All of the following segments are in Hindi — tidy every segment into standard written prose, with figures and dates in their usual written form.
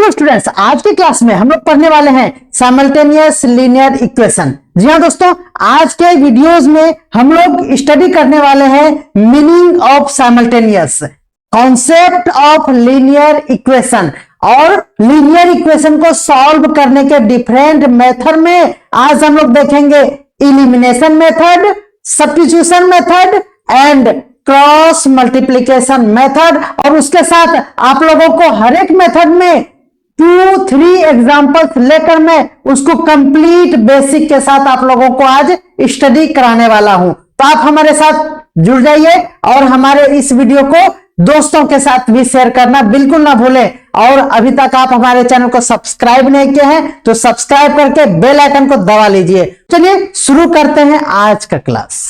हेलो स्टूडेंट्स, आज की क्लास में हम लोग पढ़ने वाले हैं साइमल्टेनियस लीनियर इक्वेशन। जी हाँ दोस्तों, आज के वीडियोस में हम लोग स्टडी करने वाले हैं meaning of simultaneous, concept of linear equation और लीनियर इक्वेशन को सॉल्व करने के डिफरेंट मेथड में आज हम लोग देखेंगे elimination method, substitution method and cross multiplication method. और उसके साथ आप लोगों को हर एक मेथड में 2-3 एग्जांपल्स लेकर मैं उसको कंप्लीट बेसिक के साथ आप लोगों को आज स्टडी कराने वाला हूं। तो आप हमारे साथ जुड़ जाइए और हमारे इस वीडियो को दोस्तों के साथ भी शेयर करना बिल्कुल ना भूलें। और अभी तक आप हमारे चैनल को सब्सक्राइब नहीं किए हैं तो सब्सक्राइब करके बेल आइकन को दबा लीजिए। चलिए शुरू करते हैं आज का क्लास।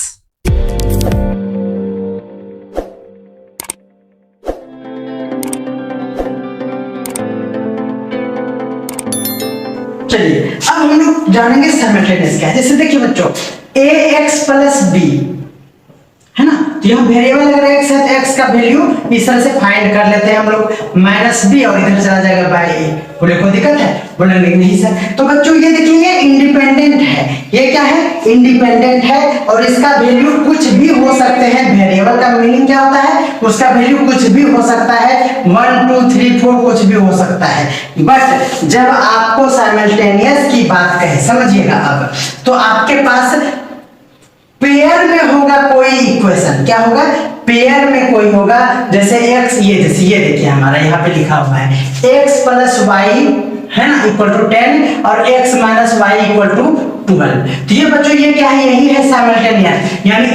चलिए अब हम लोग जानेंगे साइमल्टेनियस क्या है। जैसे देखिए बच्चों, ax प्लस बी है ना, तो यहाँ वेरिएबल अगर x है तो x का वैल्यू इस तरह से फाइंड कर लेते हैं हम लोग, माइनस बी और इधर चला जाएगा बाई ए। बोले कोई दिक्कत है? बोलेंगे नहीं सर। तो बच्चों ये देखिए, ये इंडिपेंडेंट है, ये क्या है? इंडिपेंडेंट है और इसका वैल्यू कुछ भी हो सकते हैं। वेरिएबल का मीनिंग क्या होता है? उसका वैल्यू कुछ भी हो सकता है, 1 2 3 4 कुछ भी हो सकता है। बट जब आपको साइमल्टेनियस की बात कहे, समझिएगा अब, तो आपके पास पेयर में होगा कोई इक्वेशन। क्या होगा? पेयर में कोई होगा। जैसे x, ये देखिए हमारा यहाँ पे लिखा हुआ है x प्लस वाई है ना इक्वल टू 10 और x minus Y equal to 12। तो ये बच्चों ये क्या है? यही है साइमल्टेनियस, यानी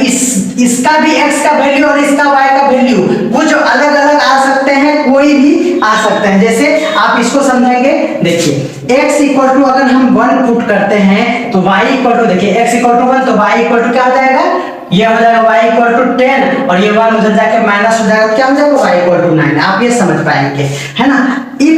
इसका भी x का वैल्यू और इसका y का वैल्यू वो जो अलग अलग आ सकते हैं, कोई भी आ सकते हैं। जैसे आप इसको समझेंगे, देखिए x इक्वल टू अगर हम 1 पुट करते हैं तो y इक्वल टू, देखिए x इक्वल टू 1 तो y इक्वल टू क्या हो जाएगा? ये हो जाएगा y इक्वल टू 10 और ये 1 उधर जाके माइनस हो जाएगा, क्या हो जाएगा? y equal to 9। आप ये समझ पाएंगे है ना। If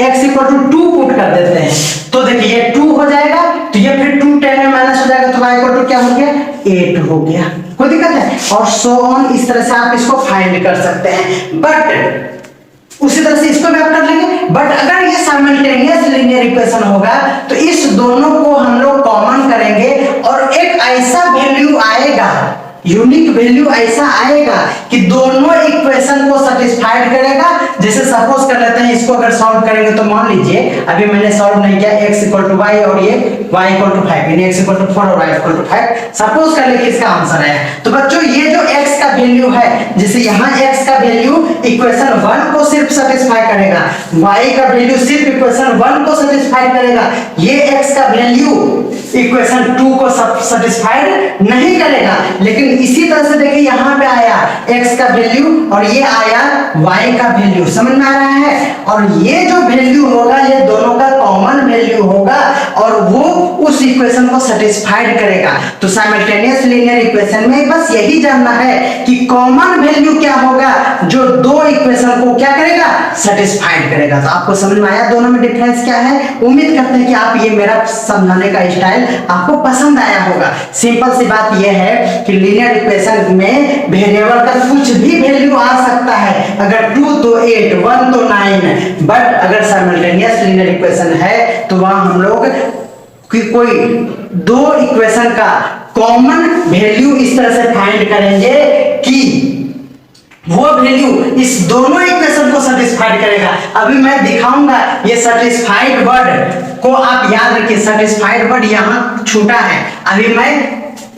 x equal to 2 put कर देते हैं तो देखिए ये 2 हो जाएगा, तो ये फिर 2 10 में माइनस हो जाएगा, तो y इक्वल टू क्या हो गया? 8 हो गया। कोई दिक्कत है? और सो ऑन, इस तरह से आप इसको फाइंड कर सकते हैं। बट उसी तरह से इसको भी आप कर लेंगे। बट अगर ये साइमल्टेनियस लीनियर इक्वेशन होगा तो इस दोनों को हम लोग कॉमन करेंगे और एक ऐसा वैल्यू आएगा, यूनिक वैल्यू ऐसा आएगा कि दोनों इक्वेशन को सेटिस्फाइड करेगा। जैसे सपोज कर लेते हैं, इसको अगर सॉल्व करेंगे तो मान लीजिए अभी मैंने सॉल्व नहीं किया, x इक्वल टू y और ये y इक्वल टू 5, यानी x इक्वल टू 4 और y इक्वल टू 5। सपोज कर ले कि इसका आंसर है। तो बच्चों ये जो x का वैल्यू है, जैसे यहाँ x का वैल्यू इक्वेशन 1 को सिर्फ सेटिस्फाई करेगा, y का वैल्यू सिर्फ इक्वेशन 1 को सेटिस्फाई करेगा, ये x का वैल्यू इक्वेशन 2 को सेटिस्फाइड नहीं करेगा। लेकिन इसी तरह से देखिए यहाँ पे आया x का वैल्यू और ये आया y का वैल्यू, समझ में आ रहा है? और ये जो वैल्यू होगा ये दोनों का कॉमन वैल्यू होगा और वो उस इक्वेशन को सेटिस्फाइड करेगा। तो साइमल्टेनियस लीनियर इक्वेशन में बस यही जानना है कि कॉमन वैल्यू क्या होगा जो दो इक्वेशन को क्या करेगा? सेटिस्फाइड करेगा। तो आपको समझ में आया दोनों में डिफरेंस क्या है? उम्मीद करते हैं कि आप ये मेरा समझाने का स्टाइल आपको पसंद आया होगा। सिंपल सी बात यह है कि लीनियर इक्वेशन में वेरिएबल का कुछ भी वैल्यू आ सकता है, अगर 2 तो 8, 1 तो 9। बट अगर साइमल्टेनियस लीनियर इक्वेशन है तो वहां हम लोग कोई दो इक्वेशन का कॉमन वैल्यू इस तरह से फाइंड करेंगे कि वो वैल्यू इस दोनों इक्वेशन को सेटिस्फाइड करेगा। अभी मैं दिखाऊंगा, ये सेटिस्फाइड वर्ड को आप याद रखिए, सेटिस्फाइड वर्ड यहाँ छूटा है। अभी मैं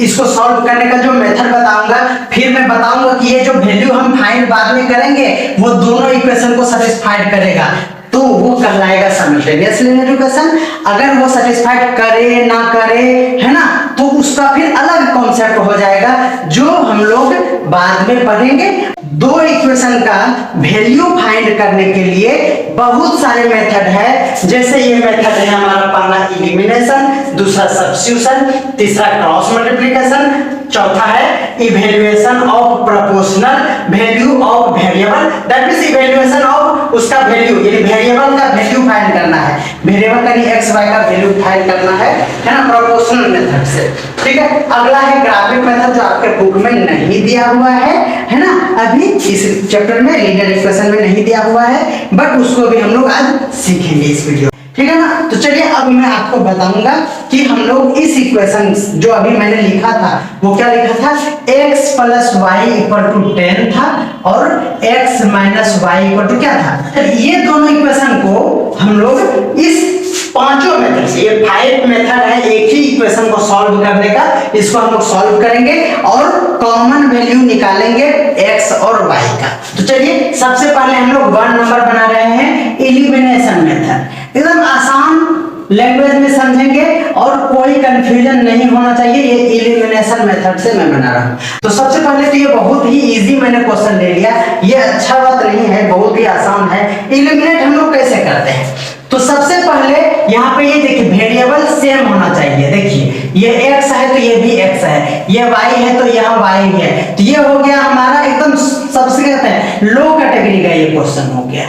इसको सॉल्व करने का जो मेथड बताऊंगा, फिर मैं बताऊंगा कि ये जो वैल्यू हम फाइंड बाद में करेंगे वो दोनों इक्वेशन को सेटिस्फाइड करेगा, तो वो कहलाएगा साइमल्टेनियस लीनियर इक्वेशन। अगर वो सेटिस्फाइड करे ना करे है ना, तो उसका फिर अलग कॉन्सेप्ट हो जाएगा जो हम लोग बाद में पढ़ेंगे। दो इक्वेशन का वैल्यू फाइंड करने के लिए बहुत सारे मेथड है। जैसे ये मेथड है हमारा, पहला इलिमिनेशन, दूसरा सब्स्टिट्यूशन, तीसरा क्रॉस मल्टीप्लिकेशन, चौथा है evaluation of proportional value of variable, that means evaluation of उसका वैल्यू, यानी वेरिएबल का वैल्यू फाइंड करना है। वेरिएबल का नहीं एक्स वाई का वैल्यू फाइंड करना है ना, प्रोपोर्शनल मेथड से। ठीक है, अगला है ग्राफिक मेथड जो आपके बुक में नहीं दिया हुआ है ना, अभी इस चैप्टर में लीनियर इक्वेशन में नहीं दिया हुआ है, बट उसको भी हम लोग आज सीखेंगे इस वीडियो। ठीक है ना, तो चलिए अब मैं आपको बताऊंगा कि हम लोग इस इक्वेशन जो अभी मैंने लिखा था वो क्या लिखा था, x plus Y equal to 10 था और x minus Y equal to क्या था। ये दोनों इक्वेशन को हम लोग इस पांचों मेथड से, ये 5 मेथड है एक ही इक्वेशन को सॉल्व करने का, इसको हम लोग सॉल्व करेंगे और कॉमन वैल्यू निकालेंगे x और y का। तो चलिए सबसे पहले हम लोग 1 नंबर बना रहे हैं एलिमिनेशन मेथड, एकदम आसान लैंग्वेज में समझेंगे और कोई कंफ्यूजन नहीं होना चाहिए, ये एलिमिनेशन मेथड से मैं बना रहा हूं। तो सबसे पहले तो ये बहुत ही इजी मैंने क्वेश्चन ले लिया, ये अच्छा बात नहीं है, बहुत ही आसान है। एलिमिनेट हम लोग कैसे करते हैं, तो सबसे पहले यहाँ पे ये देखिए वेरिएबल सेम होना चाहिए। देखिए ये x है तो ये भी x है, ये y है तो यहाँ y है, तो ये हो गया हमारा एकदम सबसे कहते हैं लो कैटेगरी का ये क्वेश्चन हो गया,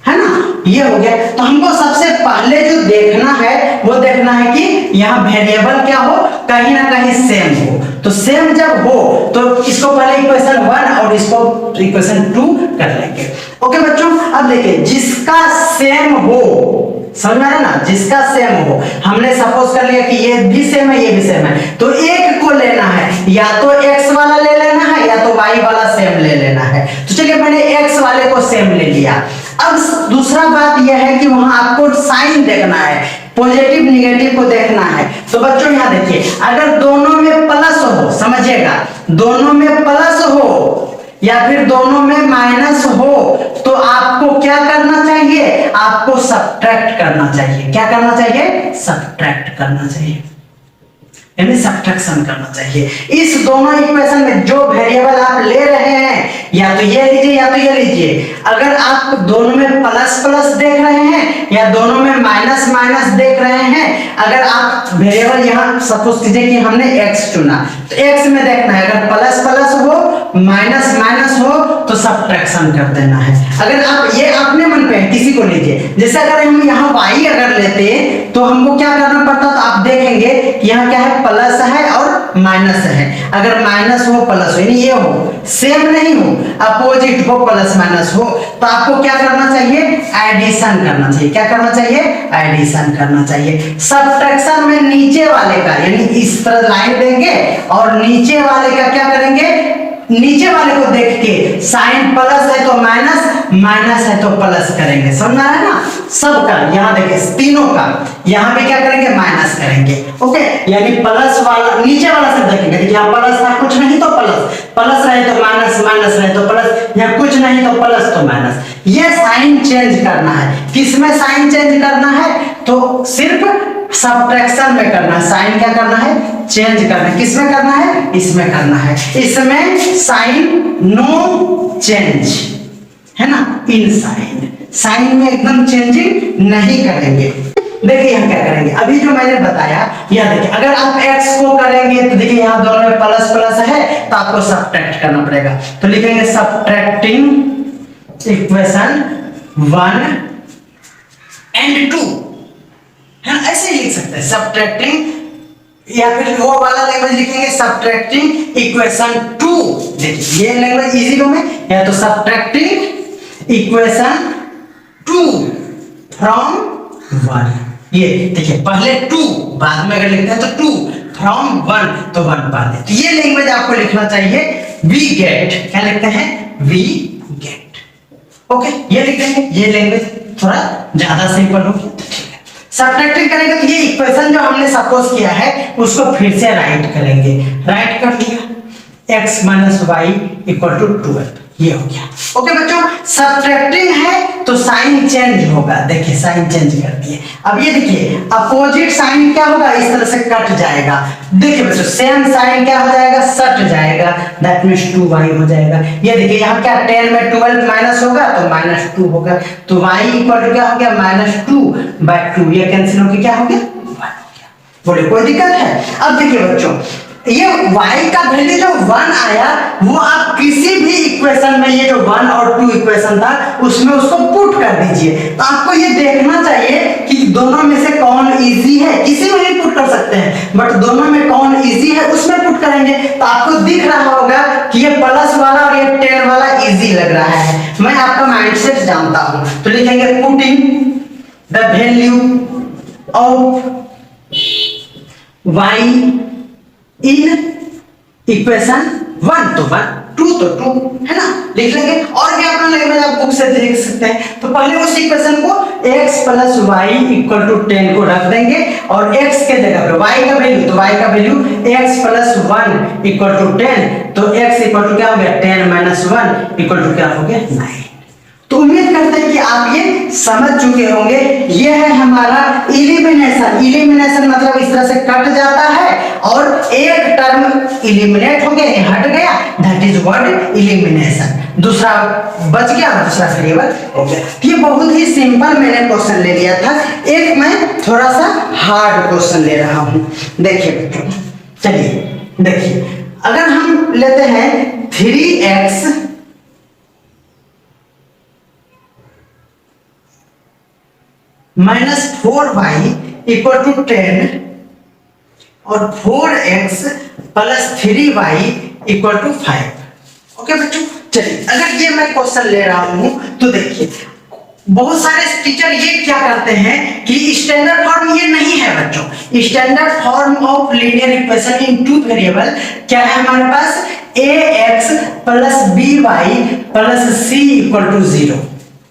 है ना, ये हो गया। तो हमको सबसे पहले जो देखना है वो देखना है कि यहाँ वेरिएबल क्या हो, कहीं ना कहीं सेम हो। तो सेम जब हो तो इसको पहले इक्वेशन 1 और इसको इक्वेशन 2 कर लेंगे। ओके बच्चों, अब देखिए जिसका सेम हो, समझ में आ रहा ना, जिसका सेम हो, हमने सपोज कर लिया कि ये भी सेम है ये भी सेम है, तो एक को लेना है, या तो x वाला ले लेना है या तो y वाला सेम ले लेना है। तो चलिए मैंने x वाले को सेम ले लिया। अब दूसरा बात यह है कि वहां आपको साइन देखना है, पॉजिटिव निगेटिव को देखना है। तो बच्चों यहाँ देखिए अगर दोनों में प्लस हो, समझिएगा, दोनों में प्लस हो या फिर दोनों में माइनस हो तो आपको क्या करना चाहिए, आपको सब्ट्रैक्ट करना चाहिए। क्या करना चाहिए, सब्ट्रैक्ट करना चाहिए, यानी सब्ट्रैक्शन करना चाहिए। इस दोनों इक्वेशन में जो वेरिएबल आप ले रहे हैं, या तो ये लीजिए या तो ये लीजिए, अगर आप दोनों में प्लस प्लस देख रहे हैं या दोनों में माइनस माइनस देख रहे हैं, अगर आप वेरिएबल यहाँ सपोज कीजिए कि हमने x चुना, तो x में देखना है अगर प्लस प्लस हो माइनस माइनस हो तो सब्ट्रैक्शन कर देना है। अगर आप ये अपने मन पे है, किसी को लीजिए, जैसे अगर हम यहाँ y अगर लेते तो हमको क्या करना पड़ता, तो आप देखेंगे यहाँ क्या है, प्लस है और माइनस है। अगर माइनस हो प्लस हो, यानी ये हो, सेम नहीं हो, अपोजिट हो, प्लस माइनस हो, तो आपको क्या करना चाहिए, एडिशन करना चाहिए। क्या करना चाहिए, एडिशन करना चाहिए। सब्ट्रैक्शन में नीचे वाले का, यानी इस तरह लाइन देंगे और नीचे वाले का क्या करेंगे, नीचे वाले को देख के साइन प्लस है तो माइनस, माइनस है तो प्लस करेंगे। समझ है ना, सबका यहाँ देखिए तीनों का, यहाँ पे क्या करेंगे, माइनस करेंगे। ओके, यानी प्लस वाला नीचे वाला से देखेंगे, यहाँ प्लस था कुछ नहीं तो प्लस, प्लस रहे तो माइनस, माइनस रहे तो प्लस, यहाँ कुछ नहीं तो प्लस तो माइनस। ये साइन चेंज करना है। किसमें साइन चेंज करना है, तो सिर्फ सब्ट्रैक्शन में करना है। साइन क्या करना है, चेंज करना है। किसमें करना है, इसमें करना है। इसमें साइन नो चेंज है ना, इन साइन, साइन में एकदम चेंजिंग नहीं करेंगे। देखिए यहाँ क्या करेंगे, अभी जो मैंने बताया, यह देखिए अगर आप x को करेंगे तो देखिए यहाँ दोनों में प्लस प्लस है तो आपको सब्ट्रैक्ट करना पड़ेगा। तो लिखेंगे सब्ट्रैक्टिंग इक्वेशन 1 एंड 2, है ना, ऐसे ही लिख सकते हैं सब्ट्रैक्टिंग, या फिर वो वाला लैंग्वेज लिखेंगे सब्ट्रैक्टिंग इक्वेशन 2। देखिए ये लैंग्वेज इजी लो में, या तो सब्ट्रैक्टिंग इक्वेशन 2 फ्रॉम 1। ये देखिए पहले 2, बाद में अगर लिखते हैं तो 2 फ्रॉम 1 तो 1 बाद। तो ये लैंग्वेज आपको लिखना चाहिए वी गेट। क्या लिखते हैं, वी गेट। ओके, ये लिख देंगे, ये लैंग्वेज थोड़ा ज्यादा सिंपल होगी। सब्ट्रैक्टिंग करेंगे तो ये इक्वेशन जो हमने सपोज किया है उसको फिर से राइट करेंगे। राइट कर लिया, x minus Y equal to 12, ये हो गया। ओके बच्चों, सब्ट्रैक्टिंग है तो साइन चेंज होगा। देखिए साइन चेंज कर दिए। अब ये देखिए अपोजिट साइन क्या होगा, इस तरह से कट जाएगा। देखिए बच्चों सेम साइन क्या हो जाएगा, सट जाएगा, दैट मींस 2y हो जाएगा। ये देखिए यहाँ क्या 10 में 12 माइनस होगा तो -2 होगा, तो y इक्वल टू क्या हो गया, -2/2। ये कैंसिल होकर क्या हो गया, 1 हो गया। बोले कोई दिक्कत है। अब देखिए बच्चों ये y का वैल्यू जो 1 आया वो आप किसी भी इक्वेशन में, ये जो 1 और 2 इक्वेशन था उसमें उसको पुट कर दीजिए। तो आपको ये देखना चाहिए कि दोनों बट दोनों में कौन इजी है उसमें पुट करेंगे। तो आपको दिख रहा होगा कि ये प्लस वाला और ये 10 वाला इजी लग रहा है, मैं आपका माइंडसेट जानता हूं। तो लिखेंगे putting the value of y in equation 1 तो 1 2 तो 2 है ना, लिख लेंगे। और भी अपना लैंग्वेज आप बुक से देख सकते हैं। तो पहले उस इक्वेशन को x plus Y equal to 10 को रख देंगे और x के जगह पे y का वैल्यू, तो y का value x plus 1 equal to 10, तो x इक्वल टू क्या हो गया 10 माइनस 1 इक्वल टू क्या हो गया 9। तो उम्मीद करते हैं कि आप ये समझ चुके होंगे। ये है हमारा इलिमिनेशन। इलिमिनेशन मतलब इस तरह से कट जाता है और एक टर्म इलिमिनेट हो गया, हट गया, दैट इज व्हाट इलिमिनेशन। दूसरा बच गया और दूसरा वेरिएबल हो गया। ये बहुत ही सिंपल मैंने क्वेश्चन ले लिया था। एक मैं थोड़ा सा हार्ड क्वेश्चन ले रहा हूं। देखिए चलिए देखिए, अगर हम लेते हैं 3x minus 4y equal to 10 और 4x plus 3y equal to 5। Okay बच्चों, चलिए अगर ये मैं क्वेश्चन ले रहा हूं तो देखिए बहुत सारे टीचर ये क्या करते हैं कि स्टैंडर्ड फॉर्म ये नहीं है बच्चों। Standard form of linear equation in two variable क्या है हमारे पास, ax plus by plus c equal to 0।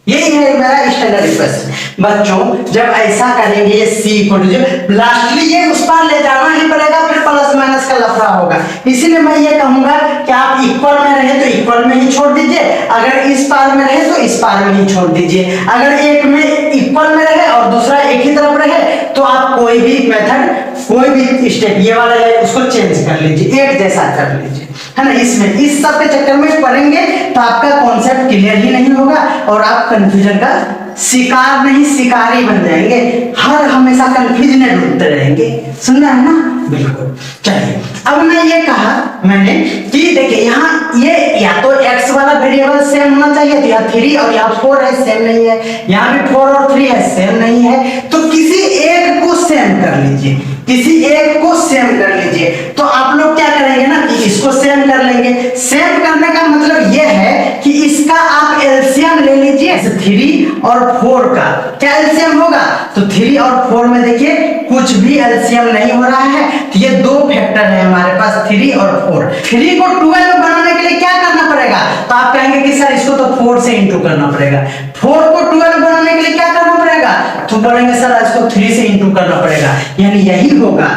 यही है मेरा स्टैंडर्ड इक्वेशन। बच्चों जब ऐसा करेंगे ये c इक्वल टू 0, लास्टली ये उस पार ले जाना ही पड़ेगा, फिर प्लस माइनस का लफड़ा होगा। इसीलिए मैं ये कहूंगा कि आप इक्वल में रहे तो इक्वल में ही छोड़ दीजिए, अगर इस पार में रहे तो इस पार में ही छोड़ दीजिए। अगर एक में इक्वल में रहे और दूसरा एक ही तरफ रहे तो आप कोई भी मेथड, कोई भी स्टेप ये वाला है उसको चेंज कर लीजिए, एक जैसा कर लीजिए, है ना। इसमें इस सब के चक्कर में पढ़ेंगे तो आपका कॉन्सेप्ट क्लियर ही नहीं होगा और आप कंफ्यूजन का शिकार नहीं शिकारी बन जाएंगे, हर हमेशा कंफ्यूजन में डूबते रहेंगे। सुन रहे हैं ना, बिल्कुल। चलिए अब मैं ये कहा मैंने कि देखिए यहाँ ये या तो x वाला वेरिएबल सेम होना चाहिए, तो यहाँ 3 और यहाँ 4 है, सेम नहीं है। यहाँ भी 4 और 3 है, सेम नहीं है। तो किसी एक को सेम कर लीजिए, किसी एक को सेम कर लीजिए। तो आप लोग क्या करेंगे ना कि इसको सेम कर लेंगे। सेम करने का मतलब ये है कि इसका आप एलसीएम ले लीजिए। 3 और 4 का क्या एलसीएम होगा, तो 3 और 4 में देखिए कुछ भी एलसीएम नहीं हो रहा है। तो ये दो फैक्टर है हमारे पास 3 और 4। 3 को 12 बनाने के लिए क्या करना पड़ेगा, तो आप कहेंगे कि सर इसको तो 4 से इंटू करना पड़ेगा। 4 को 12 बनाने के लिए क्या करना पड़ेगा, तो बोलेंगे सर इसको 3 से इंटू करना पड़ेगा। यानी यही होगा,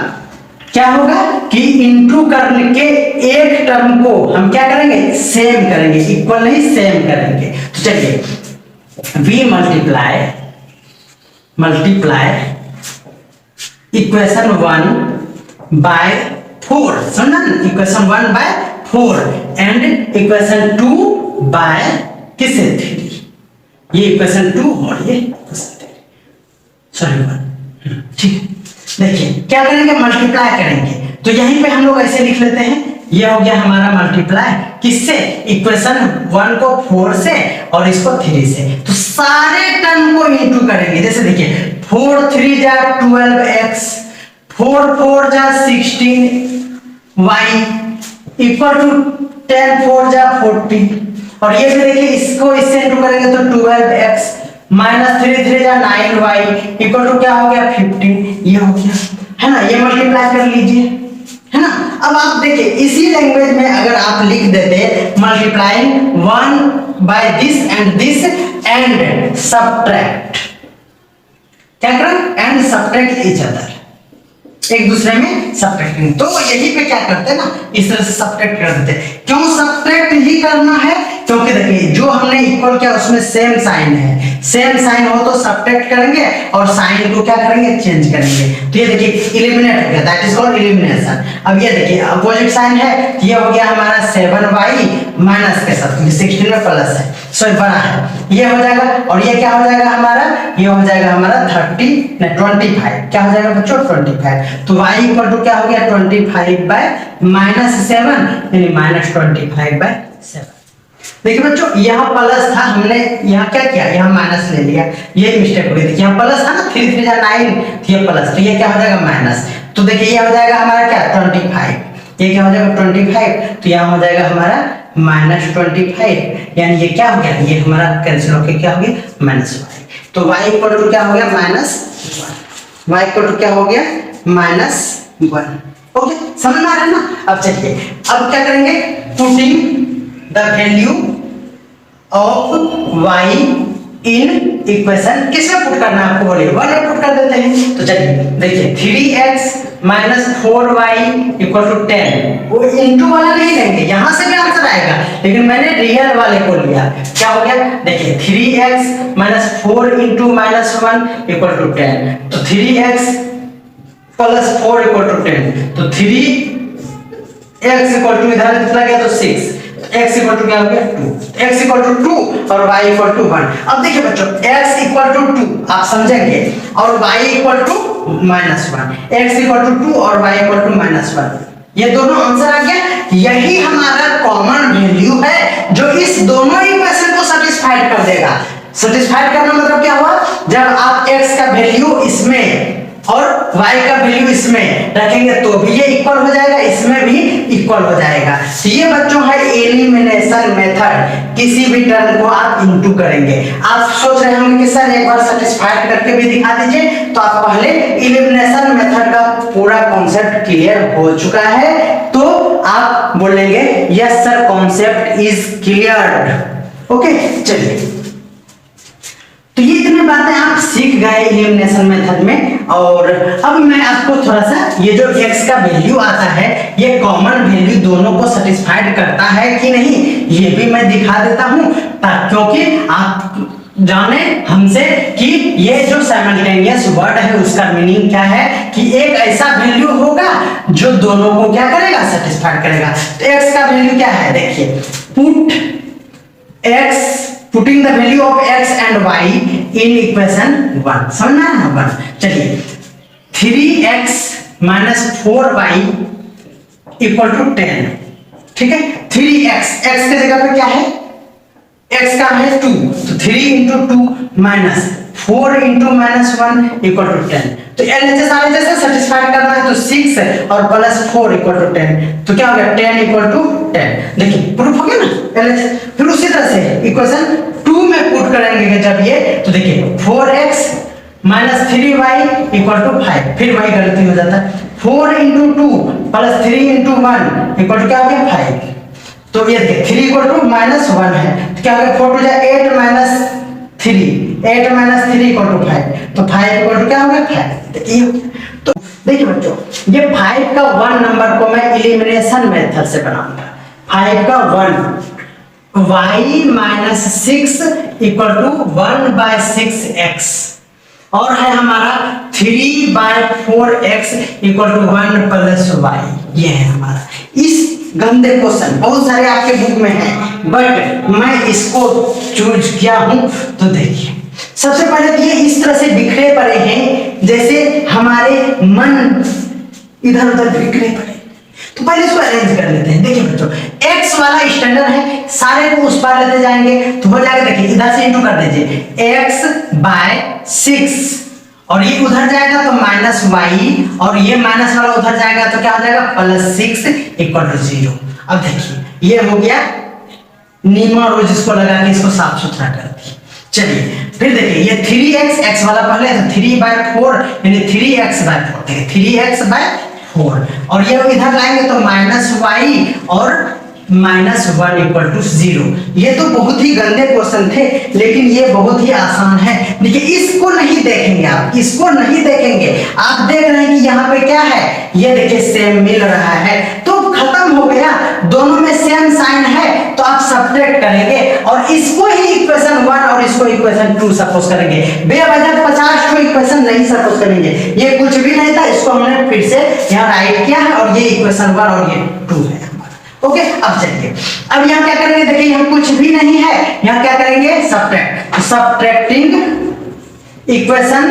क्या होगा कि इंटू करने के एक टर्म को हम क्या करेंगे, सेम करेंगे, इक्वल नहीं सेम करेंगे। तो चलिए v मल्टीप्लाई इक्वेशन 1 बाय 4, सुनना, equation 1 by 4 and equation 2 by किसे 3। ये इक्वेशन 2 और ये इक्वेशन 3, सॉरी 1, ठीक है। देखिए क्या करेंगे, मल्टीप्लाई करेंगे। तो यहीं पे हम लोग ऐसे लिख लेते हैं, ये हो गया हमारा मल्टीप्लाई किससे, इक्वेशन 1 को 4 से और इसको 3 से। तो सारे टर्म को इंटू करेंगे। जैसे देखिए 4 3 जा 12x, 4 4 जा 16y इक्वल टू 10 4 जा 40। और ये भी देखिए इसको इससे इंटू करेंगे तो 12x माइनस 3 3 जा 9y इक्वल टू क्या हो गया 15। ये हो गया, है ना। ये मल्टीप्लाई कर लीजिए, है ना। अब आप देखिए इसी लैंग्वेज में अगर आप लिख देते multiplying 1 by this and subtract, क्या करें, एंड सब्ट्रैक्ट ईच अदर, एक दूसरे में सब्ट्रैक्टिंग। तो यही पे क्या करते हैं ना, इस तरह से सब्ट्रैक्ट कर देते हैं। क्यों सब्ट्रैक्ट ही करना है, क्योंकि देखिए जो हमने इक्वल किया उसमें सेम साइन है, सेम साइन हो तो सब्ट्रैक्ट करेंगे और साइन को क्या करेंगे, चेंज करेंगे। तो ये देखिए एलिमिनेट हो गया, दैट इज कॉल्ड एलिमिनेशन। अब ये देखिए अपोजिट साइन है, तो ये हो गया हमारा 7y माइनस के साथ, क्योंकि 16 में प्लस है, सो बड़ा है, ये हो जाएगा। और ये क्या हो जाएगा हमारा, ये हो जाएगा हमारा 30 नहीं 25, क्या हो जाएगा बच्चों 25। तो y इक्वल टू क्या हो गया 25 बाय माइनस 7 यानी माइनस 25 बाय 7। देखिए बच्चों यहाँ प्लस था, हमने यहाँ क्या किया, यहाँ माइनस ले लिया, ये मिस्टेक हो गई थी। यहाँ प्लस था ना 3 3 जा 9, ये प्लस, तो ये क्या हो जाएगा माइनस। तो देखिए ये हो जाएगा हमारा क्या 25, ये क्या हो जाएगा 25, तो यहाँ हो जाएगा हमारा -25, यानी ये क्या हो गया, ये हमारा कैंसिल होकर क्या हो गया -y। तो y इक्वल टू क्या हो गया -1, y इक्वल टू क्या हो गया -1। ओके, समझ में आ रहा है ना। अब चलिए अब क्या करेंगे, putting the value of y in equation, किसमें पुट करना है आपको बोलिए, 1 में पुट कर देते हैं। तो चलिए देखिए 3x - 4y = 10, वो इनटू वाला नहीं लेंगे, यहां से भी आंसर आएगा, लेकिन मैंने रियल वाले को लिया। क्या हो गया, देखिए 3x - 4 × -1 = 10, तो 3x + 4 = 10, तो 3x = इधर कितना गया तो 6, x = क्या हो गया 2, x = 2 और y = 1। अब देखिए बच्चों x = 2 आप समझेंगे और y = -1, x = 2 और y = -1, ये दोनों आंसर आ गया। यही हमारा कॉमन वैल्यू है जो इस दोनों इक्वेशन को सैटिस्फाइड कर देगा। सैटिस्फाइड करना मतलब क्या हुआ, जब आप x का वैल्यू इसमें और y का वैल्यू इसमें रखेंगे तो भी ये इक्वल हो जाएगा, इसमें भी इक्वल हो जाएगा। तो ये बच्चों है एलिमिनेशन मेथड, किसी भी टर्म को आप इनटू करेंगे। आप सोच रहे होंगे कि सर एक बार सैटिस्फाइड करके भी दिखा दीजिए, तो आप पहले एलिमिनेशन मेथड का पूरा कॉन्सेप्ट क्लियर हो चुका है तो आप बोलेंगे yes sir concept is cleared. Okay, चलिए तो ये इतनी बातें आप सीख गए एलिमिनेशन मेथड में। और अब मैं आपको थोड़ा सा ये जो x का वैल्यू आता है ये कॉमन वैल्यू दोनों को सैटिस्फाइड करता है कि नहीं ये भी मैं दिखा देता हूं, क्योंकि आप जाने हमसे कि ये जो साइमल्टेनियस वर्ड है उसका मीनिंग क्या है, कि एक ऐसा वैल्यू होगा जो दोनों को क्या करेगा, सेटिस्फाई करेगा। तो x का वैल्यू क्या है, देखिए putting the value of x and y in equation 1, समझना है ना 1। चलिए 3x - 4y = 10, ठीक है। 3x x के जगह पे क्या है, x का है 2, तो 3 × 2 - 4 × -1 = 10। तो LHS RHS से सेटिस्फाई करना है तो 6 और +4 = 10, तो क्या हो गया 10 = 10। देखिए प्रूफ हो गया ना LHS। फिर उसी तरह से इक्वेशन 2 में पुट करेंगे जब ये, तो देखिए 4x - 3y = 5, फिर वही गलती हो जाता है, 4 × 2 + 3 × 1 = क्या हो गया 5। तो ये देखिए 3 = -1 है, तो क्या हो गया 4 × 8 - 3, 8 - 3 = 5, तो 5 = क्या हो गया 5। तो देखिए बच्चों ये 5 का 1 नंबर को मैं एलिमिनेशन मेथड से बनाऊंगा। 5 का 1 y - 6 = 1/6x और है हमारा 3/4x = 1 + y। ये है हमारा इस गंदे क्वेश्चन, बहुत सारे आपके बुक में हैं बट मैं इसको चूज किया हूं। तो देखिए सबसे पहले तो ये इस तरह से बिखरे पड़े हैं जैसे हमारे मन इधर उधर बिखरे पड़े, तो पहले इसको अरेंज कर लेते हैं। देखिए बच्चों x वाला स्टैंडर्ड है, सारे को उस पार लेते जाएंगे तो हो जाएगा, देखिए इधर से इंटू कर दीजिए x/6 और ये उधर जाएगा तो -y और ये माइनस वाला उधर जाएगा तो क्या हो जाएगा +6 = 0। अब देखिए ये हो गया नीमा रोज इसको लगा के इसको साफ सुथरा कर दी। चलिए फिर देखिए ये 3x x वाला पहले तो 3/4 यानी 3x/4, देखिए 3x/4 और ये इधर लाएंगे तो -y और -1 = 0। ये तो बहुत ही गंदे क्वेश्चन थे लेकिन ये बहुत ही आसान है। देखिए इसको नहीं देखेंगे आप, इसको नहीं देखेंगे, आप देख रहे हैं कि यहाँ पे क्या है, ये देखिए सेम मिल रहा है तो खत्म हो गया, दोनों में सेम साइन है तो आप सब्ट्रैक्ट करेंगे और इसको ही इक्वेशन 1 और इसको इक्वेशन 2 सपोज करेंगे। बेवजह 50 को इक्वेशन नहीं सपोज करेंगे, ये कुछ भी नहीं था, इसको हमने फिर से यहाँ राइट किया है और ये इक्वेशन 1 और ये 2 है। ओके अब चलिए अब यहाँ क्या करेंगे, देखिए यहाँ कुछ भी नहीं है, यहाँ क्या करेंगे subtract, subtracting equation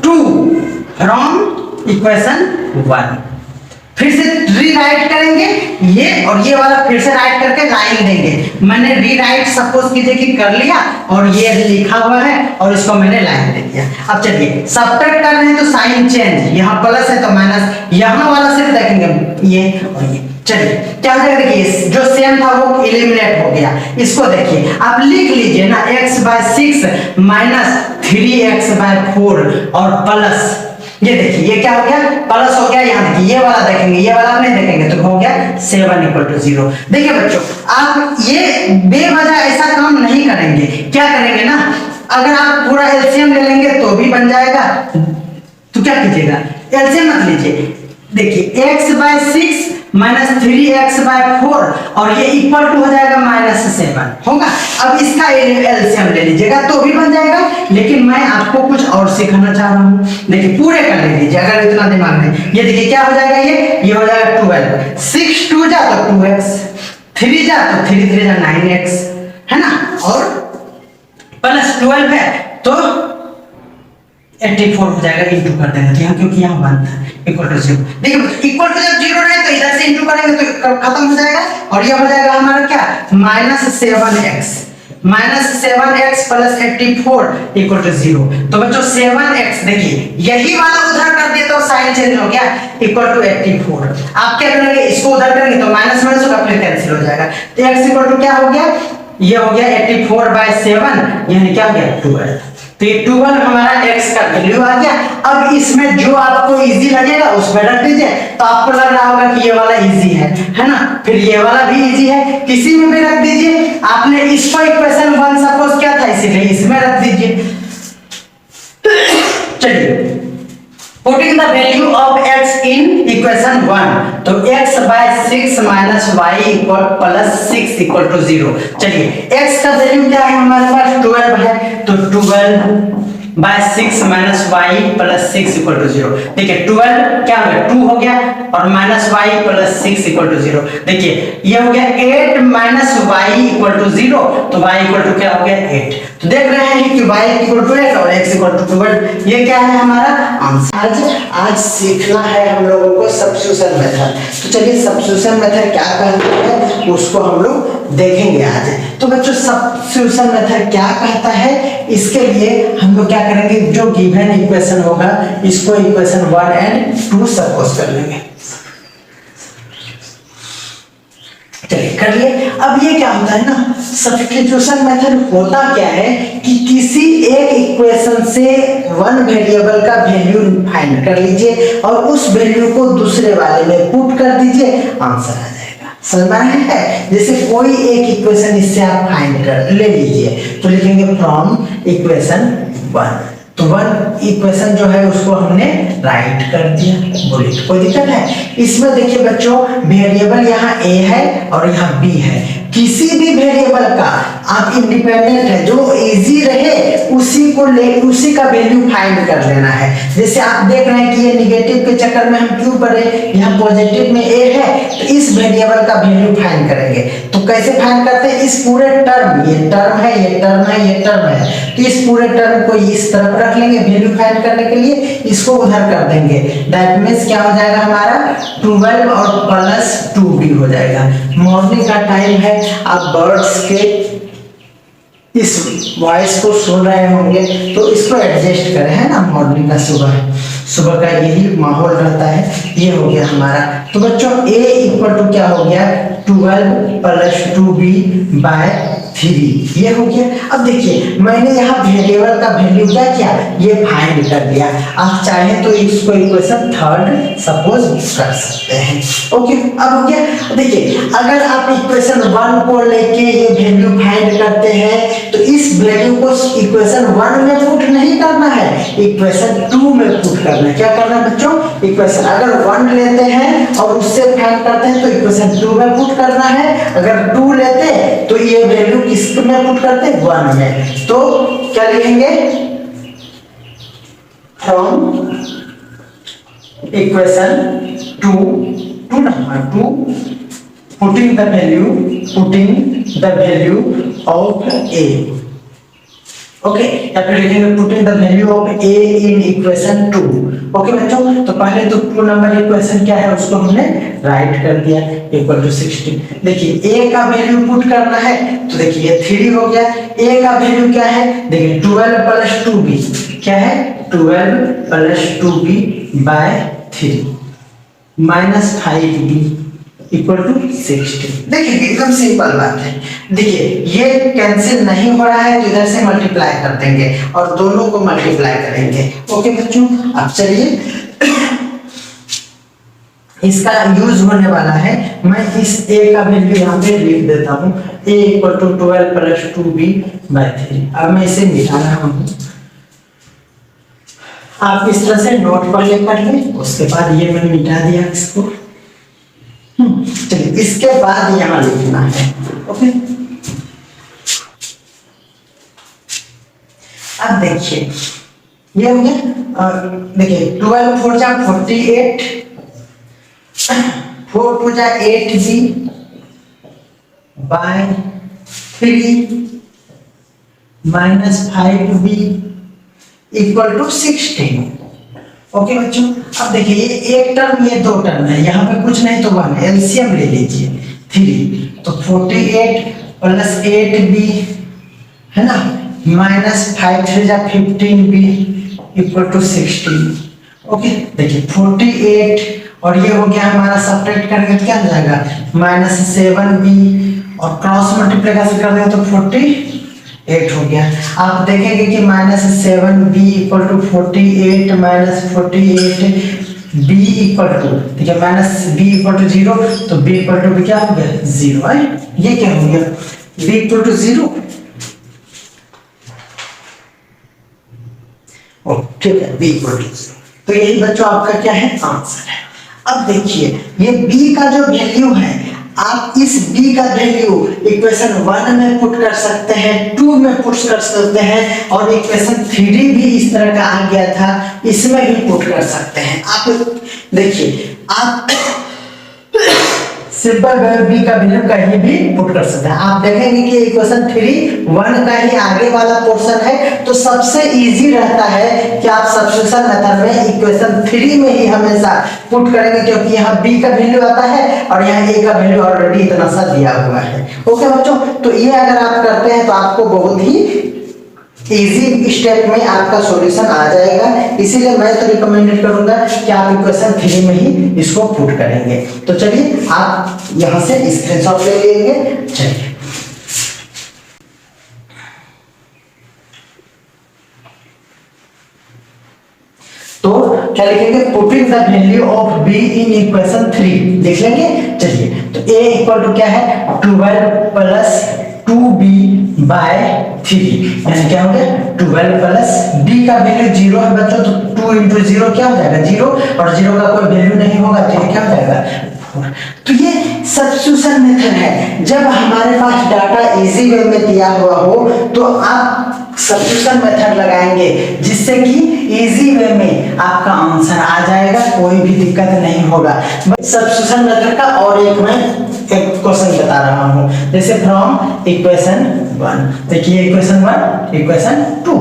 2 from equation 1। फिर से रीराइट करेंगे ये, और ये वाला फिर से राइट करके लाइन देंगे। मैंने रीराइट सपोज कीजिए कि कर लिया, और ये लिखा हुआ है और इसको मैंने लाइन दे दिया। अब चलिए सब्ट्रैक्ट कर रहे हैं तो साइन चेंज, यहाँ प्लस है तो माइनस, यहाँ वाला सिर्फ देखेंगे ये और ये। चलिए क्या हो जाएगा, देखिए जो सेम था वो एलिमिनेट हो गया। इसको देखिए आप लिख लीजिए ना, x/6 माइनस 3x/4 और प्लस, ये देखिए ये क्या हो गया, प्लस हो गया। यहाँ देखिए ये वाला देखेंगे, ये वाला नहीं देखेंगे तो हो गया 7 = 0। देखिए बच्चों आप ये बेवजह ऐसा काम नहीं करेंगे, क्या करेंगे ना, अगर आप पूरा एलसीएम ले लेंगे तो भी बन जाएगा, तो क्या कीजिएगा, एलसीएम मत लीजिए। देखिए x/6 माइनस 3x/4 और ये इक्वल टू हो जाएगा -7 होगा। अब इसका एलसीएम ले लीजिएगा तो भी बन जाएगा, लेकिन मैं आपको कुछ और सिखाना चाह रहा हूँ। देखिए पूरे कर ले लीजिए अगर इतना दिमाग नहीं। ये देखिए क्या हो जाएगा, ये हो जाएगा 12, 6 2 जा तो 2x, 3 जा तो 3 3 जा 9x है ना, और प्लस 12 है तो 84 हो जाएगा, इंटू कर देंगे तो यहाँ, क्योंकि यहाँ 1 था इक्वल टू 0। देखिए इक्वल टू जब 0 रहे तो इधर से इंटू करेंगे तो खत्म हो जाएगा, और ये हो जाएगा हमारा क्या, -7x प्लस 84 इक्वल टू 0। तो बच्चों 7x देखिए यही वाला उधर कर दिए तो साइन चेंज हो गया, इक्वल टू 84। आप क्या करेंगे, इसको उधर करेंगे तो माइनस माइनस होगा, फिर कैंसिल हो जाएगा, तो x इक्वल टू क्या हो गया, ये हो गया 84/7 यानी क्या हो गया 12। तो ये 12 हमारा x का वैल्यू आ गया। अब इसमें जो आपको इजी लगेगा उसमें रख दीजिए, तो आपको लग रहा होगा कि ये वाला इजी है ना, फिर ये वाला भी इजी है, किसी में भी रख दीजिए। आपने इसको इक्वेशन 1 सपोज किया था इसीलिए इसमें रख दीजिए। चलिए putting the value of x in equation 1, तो x/6 minus y equal plus 6 equal to 0। चलिए x का वैल्यू क्या है हमारे पास 12 है, तो 12/6 minus y plus 6 equal to 0। देखिए 12 क्या हो गया 2 हो गया, और minus y plus 6 equal to 0। देखिए ये हो गया 8 माइनस y इक्वल टू 0, तो y इक्वल टू क्या हो गया 8। तो देख रहे हैं कि y इक्वल टू 8 और x इक्वल टू 12, ये क्या है हमारा आंसर। आज सीखना है हम लोगों को सब्स्टिट्यूशन मेथड। तो चलिए सब्स्टिट्यूशन मेथड क्या कहता है उसको हम लोग देखेंगे आज। तो बच्चों सब्स्टिट्यूशन मेथड क्या कहता है, इसके लिए हम लोग क्या करेंगे, जो गिवन इक्वेशन होगा इसको इक्वेशन 1 और 2 सपोज कर लेंगे। चलिए कर लिए। अब ये क्या होता है ना, सब्स्टिट्यूशन मेथड होता क्या है कि किसी एक इक्वेशन से वन वेरिएबल का वैल्यू फाइंड कर लीजिए और उस वैल्यू को दूसरे वाले में पुट कर दीजिए, आंसर आ जाएगा। समझ में आया है? जैसे कोई एक इक्वेशन इससे आप फाइंड कर ले लीजिए, तो लिखेंगे फ्रॉम इक्वेशन 1, तो 1 इक्वेशन जो है उसको हमने राइट कर दिया, बोलिए कोई दिक्कत है? इसमें देखिए बच्चों वेरिएबल यहाँ a है और यहाँ b है। किसी भी वेरिएबल का आप इंडिपेंडेंट है जो इजी रहे उसी को ले, उसी का वैल्यू फाइंड कर लेना है। जैसे आप देख रहे हैं कि ये निगेटिव के चक्कर में हम क्यों पढ़े, यहाँ पॉजिटिव में a है तो इस वेरिएबल का वैल्यू फाइंड करेंगे। तो कैसे फाइंड करते हैं, इस पूरे टर्म, ये टर्म है, ये टर्म है, ये टर्म है, तो इस पूरे टर्म को इस तरफ रख लेंगे वैल्यू फाइंड करने के लिए, इसको उधर कर देंगे। दैट मींस क्या हो जाएगा हमारा 12 और प्लस 2 भी हो जाएगा। मॉर्निंग का टाइम है, आप बर्ड्स के इस वॉइस को सुन रहे होंगे तो इसको एडजस्ट करें, है ना। मॉर्निंग का सुबह का यही माहौल रहता है। ये हो गया हमारा। तो बच्चों a इक्वल टू क्या हो गया 12 प्लस 2b/3, ये हो गया। अब देखिए मैंने यहाँ वेरिएबल का वैल्यू क्या किया, ये फाइंड कर दिया। आप चाहे तो इसको इक्वेशन 3 सपोज कर सकते हैं। ओके, अब हो गया। देखिए अगर आप इक्वेशन 1 को लेके ये वैल्यू फाइंड करते हैं तो इस वैल्यू को इक्वेशन 1 में पुट नहीं करना है, इक्वेशन 2 में पुट करना है। क्या करना है बच्चों, इक्वेशन अगर 1 लेते हैं और उससे फाइंड करते हैं तो इक्वेशन 2 में पुट करना है। अगर 2 लेते तो ये वैल्यू किस में पुट करते हैं 1 में। तो क्या लिखेंगे, from equation 2 putting the value of a okay, या फिर लिखेंगे putting the value of A in equation 2। Okay बच्चों, तो पहले तो 2 नंबर इक्वेशन क्या है उसको हमने राइट कर दिया इक्वल टू 16। देखिए ए का वैल्यू पुट करना है तो देखिए 3 हो गया। ए का वैल्यू क्या है, देखिए 12 प्लस 2b क्या है, 12 plus 2b by 3 minus 5b equal to 16। देखिए एकदम सिंपल बात है। देखिए ये कैंसिल नहीं हो रहा है तो इधर से मल्टीप्लाई कर देंगे और दोनों को मल्टीप्लाई करेंगे। ओके बच्चों, अब चलिए इसका यूज होने वाला है। मैं इस a का वैल्यू यहाँ पे लिख देता हूँ, a equal to 12 plus 2b by 3। अब मैं इसे मिटा रहा हूँ, आप इस तरह से नोट पर लेकर लें। उसके बाद ये मैंने मिटा दिया इसको। चलिए इसके बाद यहाँ लिखना है। ओके, अब देखिए ये हो गया। देखिए 12 4 जा 48, 4 2 जा 8b by 3 minus 5b equal to 16। Okay बच्चों, अब देखिए ये एक टर्म ये दो टर्म है, यहाँ पे कुछ नहीं तो 1 एलसीएम ले लीजिए 3, तो 48 प्लस 8b है ना माइनस 5 3 जा 15b इक्वल टू 16। ओके, देखिए 48 और ये हो गया हमारा, सब्ट्रैक्ट करेंगे तो क्या हो जाएगा माइनस 7b और क्रॉस मल्टीप्लाई कर देंगे तो 48 हो गया। आप देखेंगे कि minus 7b equal to 48 minus 48 b equal to, ठीक है, माइनस b इक्वल टू 0, तो b इक्वल टू क्या हो गया 0 है। ये क्या हो गया b इक्वल टू 0। ओ ठीक है, b इक्वल टू 0। तो यही बच्चों आपका क्या है आंसर है। अब देखिए ये b का जो वैल्यू है, आप इस b का वैल्यू इक्वेशन 1 में पुट कर सकते हैं, 2 में पुट कर सकते हैं और इक्वेशन 3 भी इस तरह का आ गया था, इसमें भी पुट कर सकते हैं। आप देखिए आप सिंपल b का वैल्यू कहीं भी पुट कर सकते हैं। आप देखेंगे कि इक्वेशन 3 1 का ही आगे वाला पोर्शन है, तो सबसे इजी रहता है कि आप सब्स्टिट्यूशन मेथड में इक्वेशन 3 में ही हमेशा पुट करेंगे, क्योंकि यहाँ b का वैल्यू आता है और यहाँ a का वैल्यू ऑलरेडी इतना सा दिया हुआ है। ओके बच्चों, तो ये अगर आप करते हैं तो आपको बहुत ही इजी स्टेप में आपका सॉल्यूशन आ जाएगा। इसीलिए मैं तो रिकमेंडेड करूंगा कि आप इक्वेशन 3 में ही इसको पुट करेंगे। तो चलिए आप यहां से स्क्रीनशॉट ले लेंगे। चलिए तो क्या लिखेंगे, putting the value of b in equation 3 लिख लेंगे। चलिए तो a इक्वल टू क्या है 12 प्लस 2b बाय 3, यानी क्या हो गया 12 प्लस b का वैल्यू 0 है बच्चों, तो 2 इंटू 0 क्या हो जाएगा 0, और 0 का कोई वैल्यू नहीं होगा तो ये क्या हो जाएगा 4। तो ये सब्स्टिट्यूशन मेथड है। जब हमारे पास डाटा इजी वे में दिया हुआ हो तो आप सब्स्टिट्यूशन मेथड लगाएंगे, जिससे कि इजी वे में आपका आंसर आ जाएगा, कोई भी दिक्कत नहीं होगा। सब्स्टिट्यूशन मेथड का और एक मैं एक क्वेश्चन बता रहा हूं, जैसे फ्रॉम इक्वेशन 1, देखिए इक्वेशन 1 इक्वेशन 2,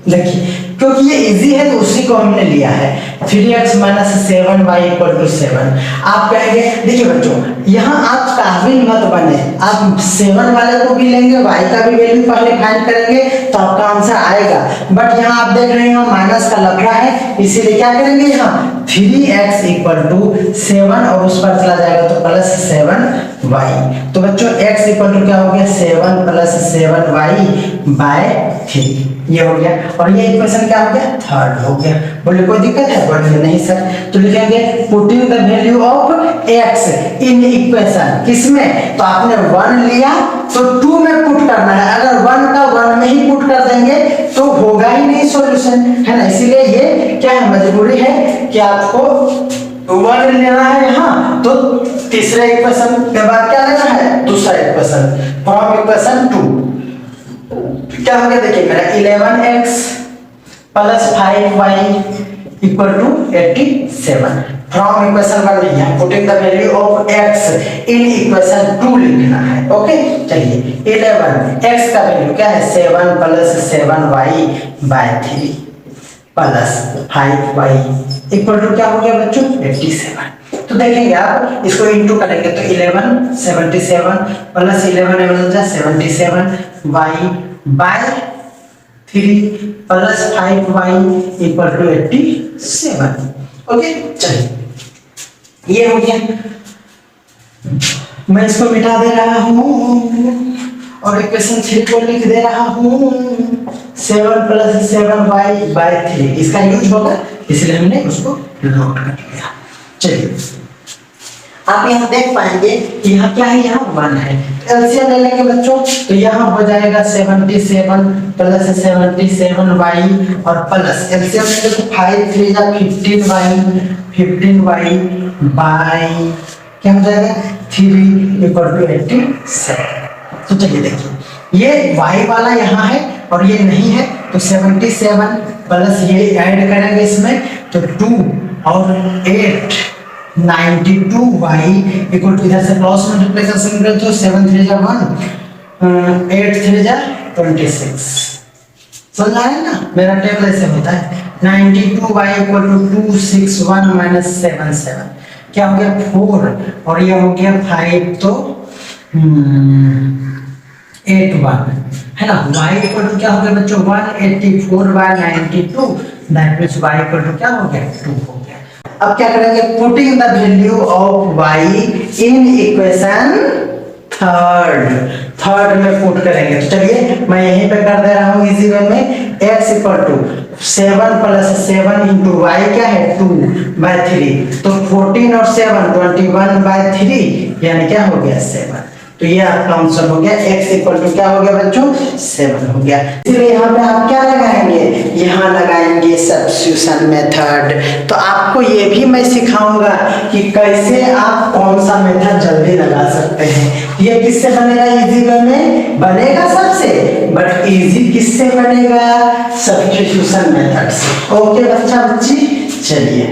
देखिए क्योंकि ये इजी है तो उसी को हमने लिया है। 3x minus 7y equal to 7। आप कहेंगे देखिए बच्चों यहाँ आप काबिल मत बने, आप 7 वाले को भी लेंगे, y का भी वैल्यू पहले फाइंड करेंगे तो आपका आंसर आएगा। बट यहाँ आप देख रहे हैं माइनस का लफड़ा है, इसीलिए क्या करेंगे यहाँ 3x इक्वल टू 7 और उस पर चला जाएगा तो प्लस 7y। तो बच्चों x इक्वल टू क्या हो गया 7 प्लस 7y बाय 3, ये हो गया। और ये इक्वेशन क्या हो गया थर्ड हो गया। बोले कोई दिक्कत है, बोले नहीं सर। तो लिखेंगे putting the value of x in equation, किसमें, तो आपने 1 लिया तो 2 में पुट करना है। अगर 1 का 1 में ही पुट कर देंगे तो होगा ही नहीं सॉल्यूशन, है ना। इसीलिए ये क्या है मजबूरी है कि आपको 1 लेना है यहाँ, तो तीसरे इक्वेशन के बाद क्या लेना है दूसरा इक्वेशन, फ्रॉम इक्वेशन 2 क्या हो गया देखिए मेरा 11x plus 5y equal to 87। From equation 1 नहीं है, putting the value of x in equation 2 लिखना है। ओके चलिए 11 x का वैल्यू क्या है 7 plus 7y by 3 plus 5y equal to क्या हो गया बच्चों 87। तो देखेंगे आप इसको इनटू करेंगे तो 11 77 प्लस 11 बन जाए 77 y by 3 plus 5y equal to 87। Okay चलिए ये हो गया, मैं इसको मिटा दे रहा हूं और इक्वेशन 3 को लिख दे रहा हूं 7 प्लस 7y बाय 3 इसका यूज होगा इसलिए हमने उसको नोट कर लिया। चलिए आप यहाँ देख पाएंगे कि यहाँ क्या है यहाँ 1 है, एलसीएम ले लेंगे बच्चों तो यहाँ हो जाएगा 77 प्लस 77y और प्लस एलसीएम लेंगे तो 5 3 जा 15y बाय क्या हो जाएगा 3 इक्वल टू 87। तो चलिए देखिए ये y वाला यहाँ है और ये नहीं है तो 77 प्लस ये ऐड करेंगे इसमें तो 2 और 8 92y इक्वल टू इधर से क्रॉस मल्टीप्लिकेशन करें तो 7 3 जा 1 8 3 जा 26। समझ आया ना, मेरा टेबल ऐसे होता है 92y इक्वल टू 261 माइनस 77 क्या हो गया 4 और ये हो गया 5 तो 81 है ना। y इक्वल टू क्या हो गया बच्चों 184 by 92 that means y equal to क्या हो गया 2 हो गया। अब क्या करेंगे putting the value of y in equation third में पुट करेंगे तो चलिए मैं यहीं पे कर दे रहा हूं इजी वे में x equal to 7 plus 7 into y क्या है 2 बाय 3 तो 14 और 7 21 बाय 3 यानी क्या हो गया 7। तो ये आपका आंसर हो गया x इक्वल टू क्या हो गया बच्चों 7 हो गया। इसलिए यहाँ पे आप क्या लगाएंगे यहाँ लगाएंगे सब्स्टिट्यूशन मेथड। तो आपको ये भी मैं सिखाऊंगा कि कैसे आप कौन सा मेथड जल्दी लगा सकते हैं। ये किससे बनेगा इजी वे में बनेगा सबसे बट इजी किससे बनेगा सब्स्टिट्यूशन मेथड से। ओके बच्चा बच्ची चलिए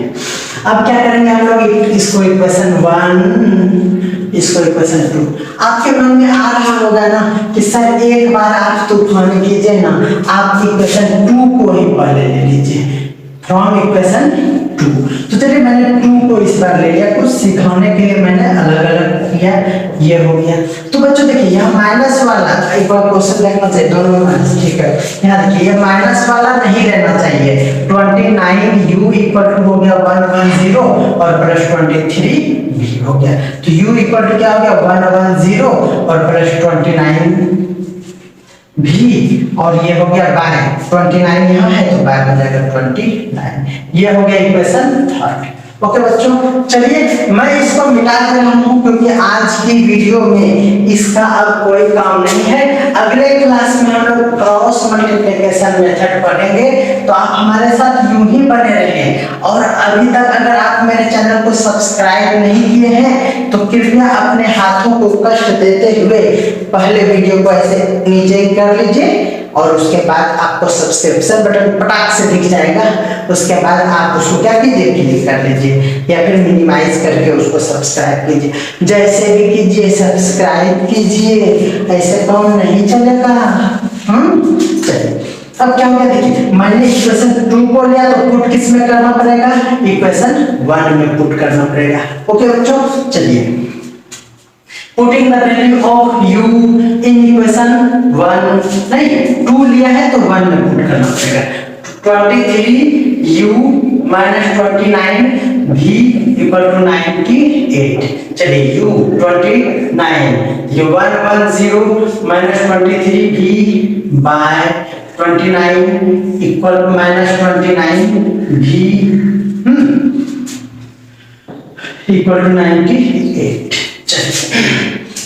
अब क्या करेंगे हम लोग इसको इक्वेशन 1 इसको इक्वेशन 2 आपके मन में आ रहा होगा ना कि सर एक बार आप तूफान कीजिए ना आप इक्वेशन 2 को ही पहले ले लीजिए फ्रॉम इक्वेशन 2। तो चलिए मैंने 2 को इस बार ले लिया कुछ सिखाने के लिए मैंने अलग अलग किया ये हो गया। तो बच्चों देखिए यहाँ माइनस वाला एक बार क्वेश्चन देखना चाहिए दोनों में माइनस ठीक है। यहाँ देखिए ये माइनस वाला नहीं रहना चाहिए 29u इक्वल टू हो गया 110 और प्लस 23 v हो गया। तो u इक्वल टू क्या हो गया 110 और प्लस 29 v और ये हो गया बाय 29 यहाँ है तो बाय हो जाएगा 29 ये हो गया इक्वेशन 3। ओके बच्चों चलिए मैं इसको मिटा दे रहा हूँ क्योंकि आज की वीडियो में इसका अब कोई काम नहीं है। अगले क्लास में हम लोग क्रॉस मल्टीप्लिकेशन मेथड पढ़ेंगे तो आप हमारे साथ यूं ही बने रहें। और अभी तक अगर आप मेरे चैनल को सब्सक्राइब नहीं किए हैं तो कृपया अपने हाथों को कष्ट देते हुए पहले वीडियो को ऐसे नीचे कर लीजिए और उसके बाद आपको सब्सक्रिप्शन बटन पटाख से दिख जाएगा। उसके बाद आप उसको क्या कीजिए क्लिक कर लीजिए या फिर मिनिमाइज करके उसको सब्सक्राइब कीजिए। जैसे भी कीजिए सब्सक्राइब कीजिए ऐसे कौन नहीं चलेगा। चलिए अब क्या हो गया देखिए मैंने इक्वेशन 2 को लिया तो पुट किस में करना पड़ेगा इक्वेशन 1 में पुट करना पड़ेगा। ओके बच्चों चलिए putting the value of u in equation 1 नहीं 2 लिया है तो 1 में पुट करना पड़ेगा 23u minus 29 v equal to 98। चलिए u 29 u 110 minus 23 v by 29 equal to minus 29 v equal to 98।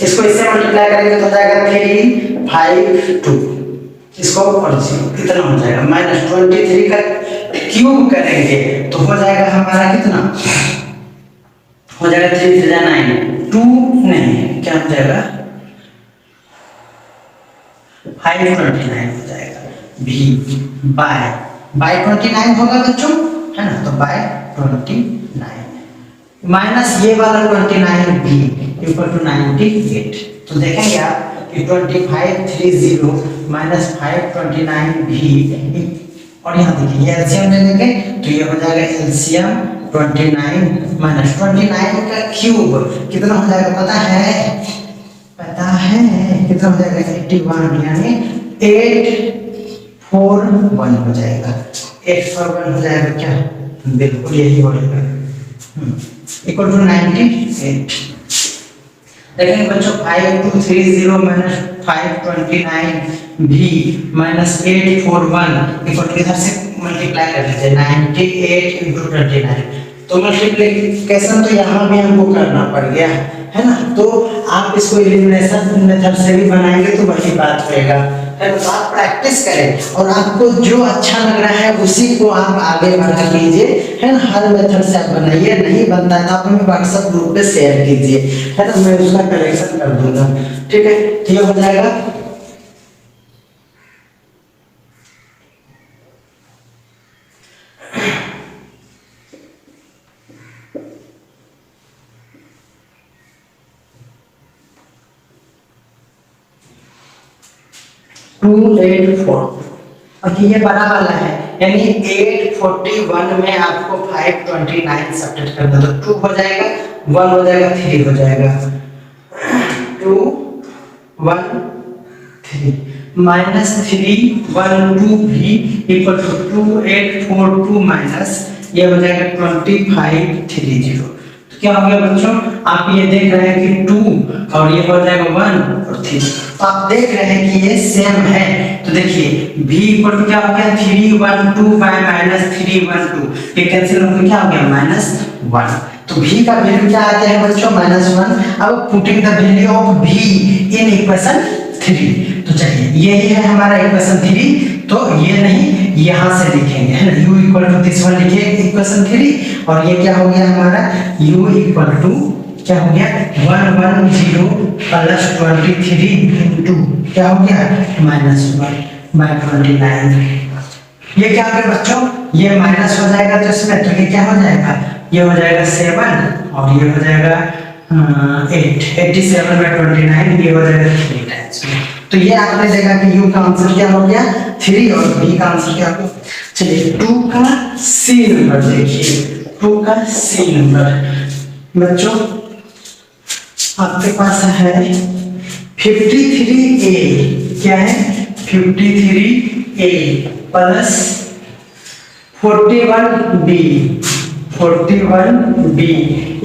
इसको इससे मल्टीप्लाई करेंगे तो जाएगा 3 5 2 इसको और कितना हो जाएगा माइनस 23 का क्यूब करेंगे तो हो जाएगा हमारा कितना हो जाएगा 3 3 9 2 नहीं क्या हो जाएगा 529 हो जाएगा v बाय 29 होगा बच्चों है ना। तो बाय 29 माइनस ये वाला 29 भी इक्वल टू 98। तो देखेंगे आप कि 2530 माइनस 529 भी, और यहाँ देखिए ये एलसीएम ले लेंगे तो ये हो जाएगा एलसीएम 29 माइनस 29 का क्यूब कितना हो जाएगा पता है? पता है कितना हो जाएगा? 81 यानी 841 हो जाएगा। 841 हो जाएगा क्या? बिल्कुल यही होगा इक्वल टू 98। देखेंगे बच्चों 5230 माइनस 529 भी माइनस 841 इक्वल टू इधर से मल्टीप्लाई कर लीजिए 98 इंटू 29। तो मल्टीप्लिकेशन तो यहाँ भी हमको करना पड़ गया है ना। तो आप इसको एलिमिनेशन मेथड से भी बनाएंगे तो वही बात होएगा है। तो आप प्रैक्टिस करें और आपको जो अच्छा लग रहा है उसी को आप आगे बढ़ा लीजिए है ना। हर मेथड से आप बनाइए, नहीं बनता है तो आप हमें व्हाट्सएप ग्रुप पे शेयर कीजिए है ना, मैं उसका करेक्शन कर दूंगा। ठीक है, तो ये हो जाएगा 284। अब ये बड़ा वाला है यानी 841 में आपको 529 सब्ट्रैक्ट करना, तो 2 हो जाएगा, 1 हो जाएगा, 3 हो जाएगा। 2 1 3 माइनस 3 1 2 भी इक्वल टू 2842 माइनस ये हो जाएगा 2530। तो क्या हो गया बच्चों? आप ये देख रहे हैं कि 2 और ये हो जाएगा 1 और 3। तो आप देख रहे हैं कि ये सेम है। तो देखिए v इक्वल टू क्या हो गया? 312 माइनस 312 ये कैंसिल होकर क्या हो गया? -1। तो v का वैल्यू क्या आता है बच्चों? -1। अब putting the value of v in equation 3। तो चलिए यही है हमारा इक्वेशन 3। तो ये नहीं यहां से लिखेंगे है ना, u equal to this one लिखिए इक्वेशन 3 और ये क्या हो गया हमारा u इक्वल टू क्या हो गया 110 प्लस 23 इनटू क्या हो गया -1/29। ये क्या हो गया बच्चों? ये माइनस हो जाएगा तो इसमें तो ये क्या हो जाएगा? ये हो जाएगा 7 और ये हो जाएगा 8 87/29 ये हो जाएगा 3 टाइम्स। तो ये आपने देखा कि u का आंसर क्या हो गया 3 और v का आंसर क्या हो गया। चलिए 2 का c नंबर देखिए, 2 का c नंबर बच्चों आपके पास है 53a। क्या है? 53a plus 41b 41b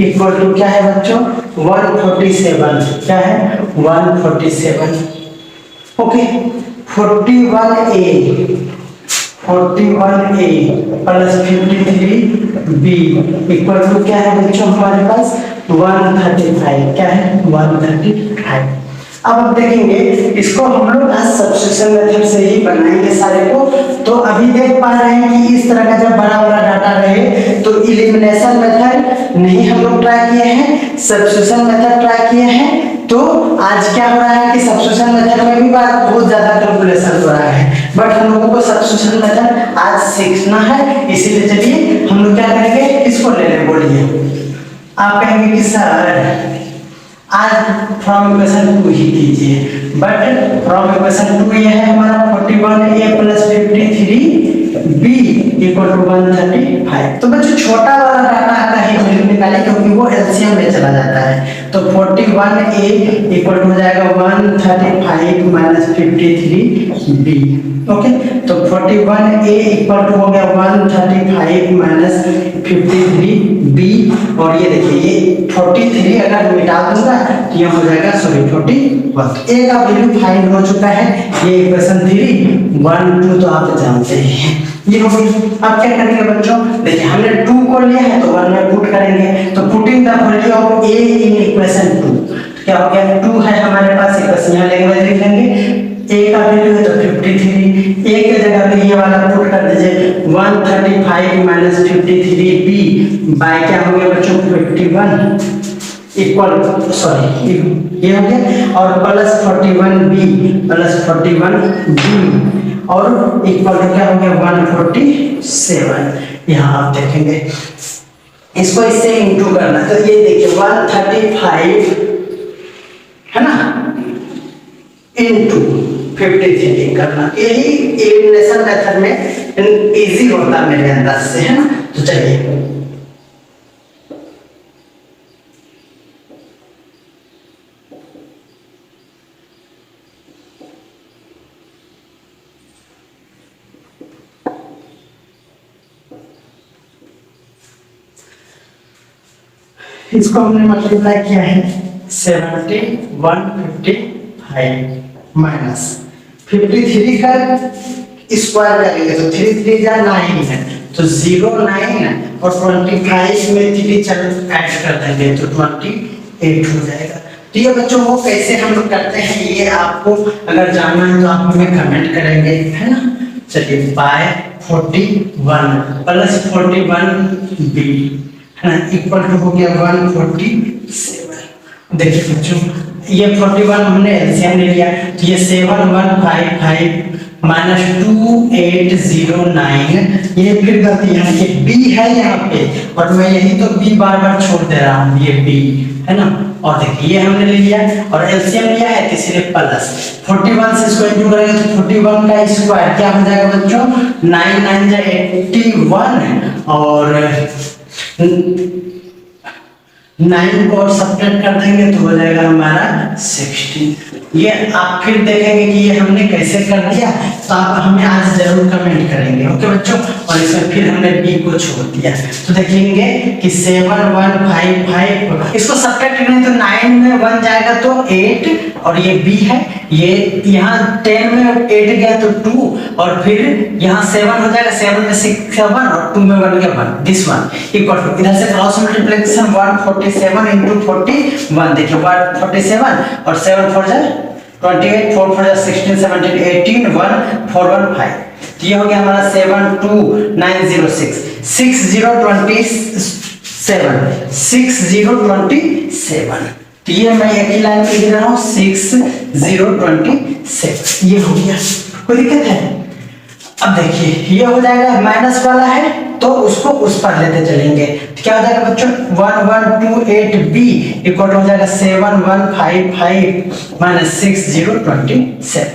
equal to क्या है बच्चों? 147। क्या है? 147। Okay 41a plus 53b equal to क्या है बच्चों हमारे पास? 135। क्या है? 135। अब देखेंगे इसको हम लोग आज सब्स्टिट्यूशन मेथड से ही बनाएंगे सारे को। तो अभी देख पा रहे हैं कि इस तरह का जब बड़ा बड़ा डाटा रहे तो इलिमिनेशन मेथड नहीं हम लोग ट्राई किए हैं, सब्स्टिट्यूशन मेथड ट्राई किए हैं। तो आज क्या हो रहा है कि सब्स्टिट्यूशन मेथड में भी बहुत ज्यादा कैलकुलेशन हो रहा है, बट हम लोगों को सब्स्टिट्यूशन मेथड आज सीखना है। इसीलिए चलिए हम लोग क्या करेंगे, इसको ले लें। बोलिए आप कहेंगे कि सर आज फ्रॉम इक्वेशन 2 ही कीजिए, बट फ्रॉम इक्वेशन 2 ये है हमारा 41a plus 53b equal to 135। तो बच्चों छोटा वाला डाटा आता है वैल्यू निकालें क्योंकि वो एलसीएम में चला जाता है। तो 41a इक्वल टू हो जाएगा 135 माइनस 53b। ओके तो 41a इक्वल टू हो गया 135 माइनस 53b और ये देखिए ये 43 अगर मिटा दूंगा तो ये हो जाएगा 41। a का वैल्यू फाइंड हो चुका है। ये इक्वेशन 3 1 2 तो आप जानते हैं ये हो गई। अब क्या करेंगे बच्चों? देखिए हमने 2 को लिया है तो 1 में पुट करेंगे। तो putting the value of a in equation 2 क्या हो गया? 2 है हमारे पास, इक्वेशन यहां लैंग्वेज लिख लेंगे। a का वैल्यू है तो 53, a के जगह पे ये वाला पुट कर दीजिए 135 माइनस 53b बाय क्या हो गया बच्चों 51 इक्वल सॉरी ये हो गया और प्लस 41b और इक्वल टू क्या हो गया 147। यहाँ आप देखेंगे इसको इससे इंटू करना, तो ये देखिए 135 है ना इंटू 53 करना, यही एलिमिनेशन मेथड में इजी होता है मेरे अंदाज से, है ना। तो चलिए इसको हमने मल्टीप्लाई किया है 70 155 माइनस 53 का स्क्वायर करेंगे तो 3 3 जा 9 है, तो 0 9 और 25 में 3 चल ऐड कर देंगे तो 28 हो जाएगा। तो ये बच्चों वो कैसे हम लोग करते हैं, ये आपको अगर जानना है तो आप हमें कमेंट करेंगे, है ना। चलिए बाय 41 प्लस 41 बी है ना इक्वल टू हो गया 147। देखिए बच्चों ये 41 हमने एलसीएम ले लिया, तो ये 7155 माइनस 2809, ये फिर गलती है कि बी है यहाँ पे और मैं यही तो बी बार बार छोड़ दे रहा हूँ, ये बी है ना। और देखिए ये हमने ले लिया और एलसीएम लिया है, इसलिए प्लस 41 से इसको इंटू करेंगे तो 41 का स्क्वायर क्या हो जाएगा बच्चों 9 9 जा 81 और 9 को और सब्ट्रैक्ट कर देंगे तो हो जाएगा हमारा 16। ये आप फिर देखेंगे कि ये हमने कैसे कर दिया, तो आप हमें आज जरूर कमेंट करेंगे, ओके बच्चों। और इसमें फिर हमने बी को छोड़ दिया, तो देखेंगे कि 7155 इसको सब्ट्रैक्ट करें तो 9 में 1 जाएगा तो 8 और ये बी है, ये यहाँ 10 में 8 गया तो 2 और फिर यहाँ 7 हो जाएगा, 7 में 6 7 और 2 में 1 गया 1, दिस वन इक्वल टू इधर से क्रॉस मल्टीप्लिकेशन 147 into 41 देखिए 147 और 7 4 जा 28 4 4 जा 16 17 18 1 4 1 5, तो ये हो गया हमारा 72906 6027 तो ये मैं एक ही लाइन में लिख रहा हूँ 6027 ये हो गया, कोई दिक्कत है। अब देखिए ये हो जाएगा माइनस वाला है तो उसको उस पर लेते चलेंगे, तो क्या हो जाएगा बच्चों 1128 बी इक्वल हो जाएगा 7155 माइनस 6027,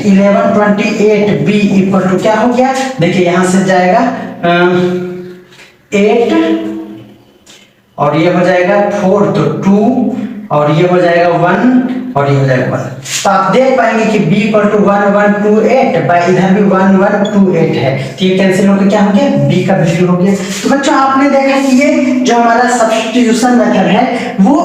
1128 बी इक्वल टू क्या हो गया, देखिए यहां से जाएगा 8 और ये हो जाएगा 4 तो 2 और ये हो जाएगा 1 और ये हो जाएगा 1, तो आप देख पाएंगे कि b इक्वल टू 1128 बाय इधर भी 1128 है, तो ये कैंसिल होकर क्या हो गया b का वैल्यू हो गया। तो बच्चों आपने देखा कि ये जो हमारा सब्स्टिट्यूशन मेथड है वो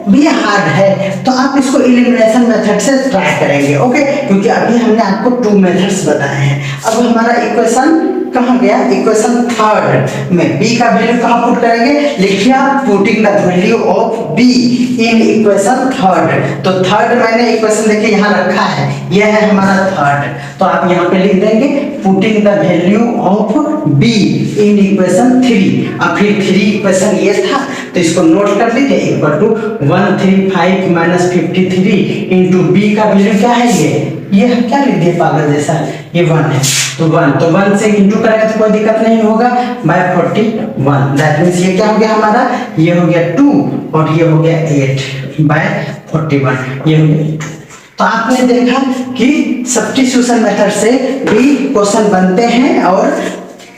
भी हार्ड है, तो आप इसको एलिमिनेशन मेथड से ट्राई करेंगे, ओके, क्योंकि अभी हमने आपको 2 मेथड्स बताए हैं। अब हमारा इक्वेशन कहाँ गया, इक्वेशन थर्ड में b का वैल्यू कहाँ पुट करेंगे, लिखिए आप putting the value of b in equation third, तो थर्ड मैंने इक्वेशन देखिए यहाँ रखा है, यह है हमारा थर्ड, तो आप यहाँ पे लिख देंगे putting the value of b in equation 3, अब फिर 3 इक्वेशन ये था तो इसको नोट कर लीजिए equal to 135 minus 53 into b का वैल्यू क्या है, ये क्या लिख दिए पागल जैसा, ये 1 है तो 1 से इंटू करेंगे तो कोई दिक्कत नहीं होगा बाय 41, दैट मींस ये क्या हो गया हमारा, ये हो गया 2 और ये हो गया 8 बाय 41, ये हो गया 2। तो आपने देखा कि सब्स्टिट्यूशन मेथड से भी क्वेश्चन बनते हैं और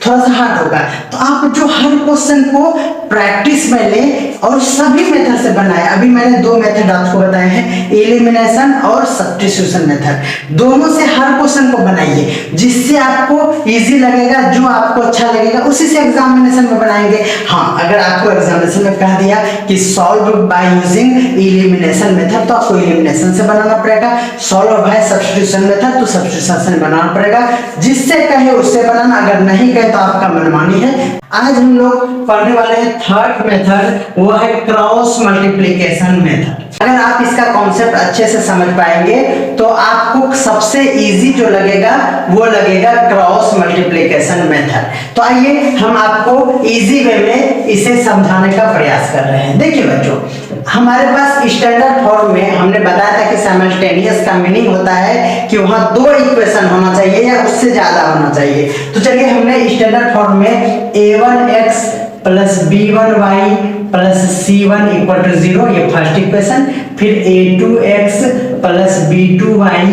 थोड़ा सा हार्ड होगा, तो आप जो हर क्वेश्चन को प्रैक्टिस में ले और सभी मेथड से बनाए, अभी मैंने 2 मेथड आपको बताए हैं, एलिमिनेशन और सब्स्टिट्यूशन मेथड, दोनों से हर क्वेश्चन को बनाइए जिससे आपको इजी लगेगा, जो आपको अच्छा लगेगा उसी से एग्जामिनेशन में बनाएंगे। हाँ, अगर आपको एग्जामिनेशन में कह दिया कि solve by using elimination method तो आपको एलिमिनेशन से बनाना पड़ेगा, सॉल्व बाय सब्स्टिट्यूशन मेथड तो सब्स्टिट्यूशन से बनाना पड़ेगा, जिससे कहे उससे बनाना, अगर नहीं कहे तो आपका मनमानी है। आज हम लोग पढ़ने वाले हैं थर्ड मेथड, वो है क्रॉस मल्टीप्लिकेशन मेथड। अगर आप इसका कॉन्सेप्ट अच्छे से समझ पाएंगे तो आपको सबसे इजी जो लगेगा वो लगेगा क्रॉस मल्टीप्लिकेशन मेथड। तो आइए हम आपको इजी वे में इसे समझाने का प्रयास कर रहे हैं। देखिए बच्चों, हमारे पास स्टैंडर्ड फॉर्म में हमने बताया था कि साइमल्टेनियस का मीनिंग होता है कि वहां दो इक्वेशन होना चाहिए या उससे ज्यादा होना चाहिए। तो चलिए हमने स्टैंडर्ड फॉर्म में a1x plus b1y plus c1 equal to 0, ये फर्स्ट इक्वेशन, फिर a2x plus b2y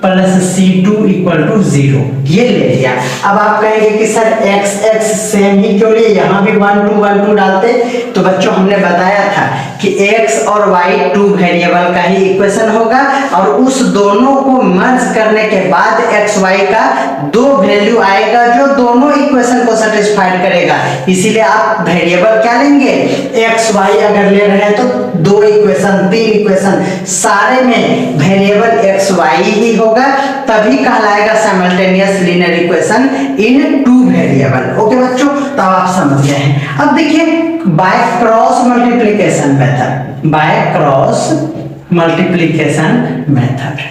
plus c2 equal to 0, ये ले लिया। अब आप कहेंगे कि सर x x सेम ही क्यों लिए, यहाँ भी 1 2 डालते। तो बच्चों हमने बताया था कि x और y टू वेरिएबल का ही इक्वेशन होगा और उस दोनों को मर्ज करने के बाद x y का दो वैल्यू आएगा जो दोनों इक्वेशन को सेटिस्फाइड करेगा। इसीलिए आप वेरिएबल क्या लेंगे, x y अगर ले रहे हैं तो दो इक्वेशन, तीन इक्वेशन, सारे में वेरिएबल x y ही होगा, तभी कहलाएगा simultaneous linear equation in two variable. Okay बच्चों, तो आप समझ गए हैं। अब देखिए by cross multiplication method, by cross multiplication method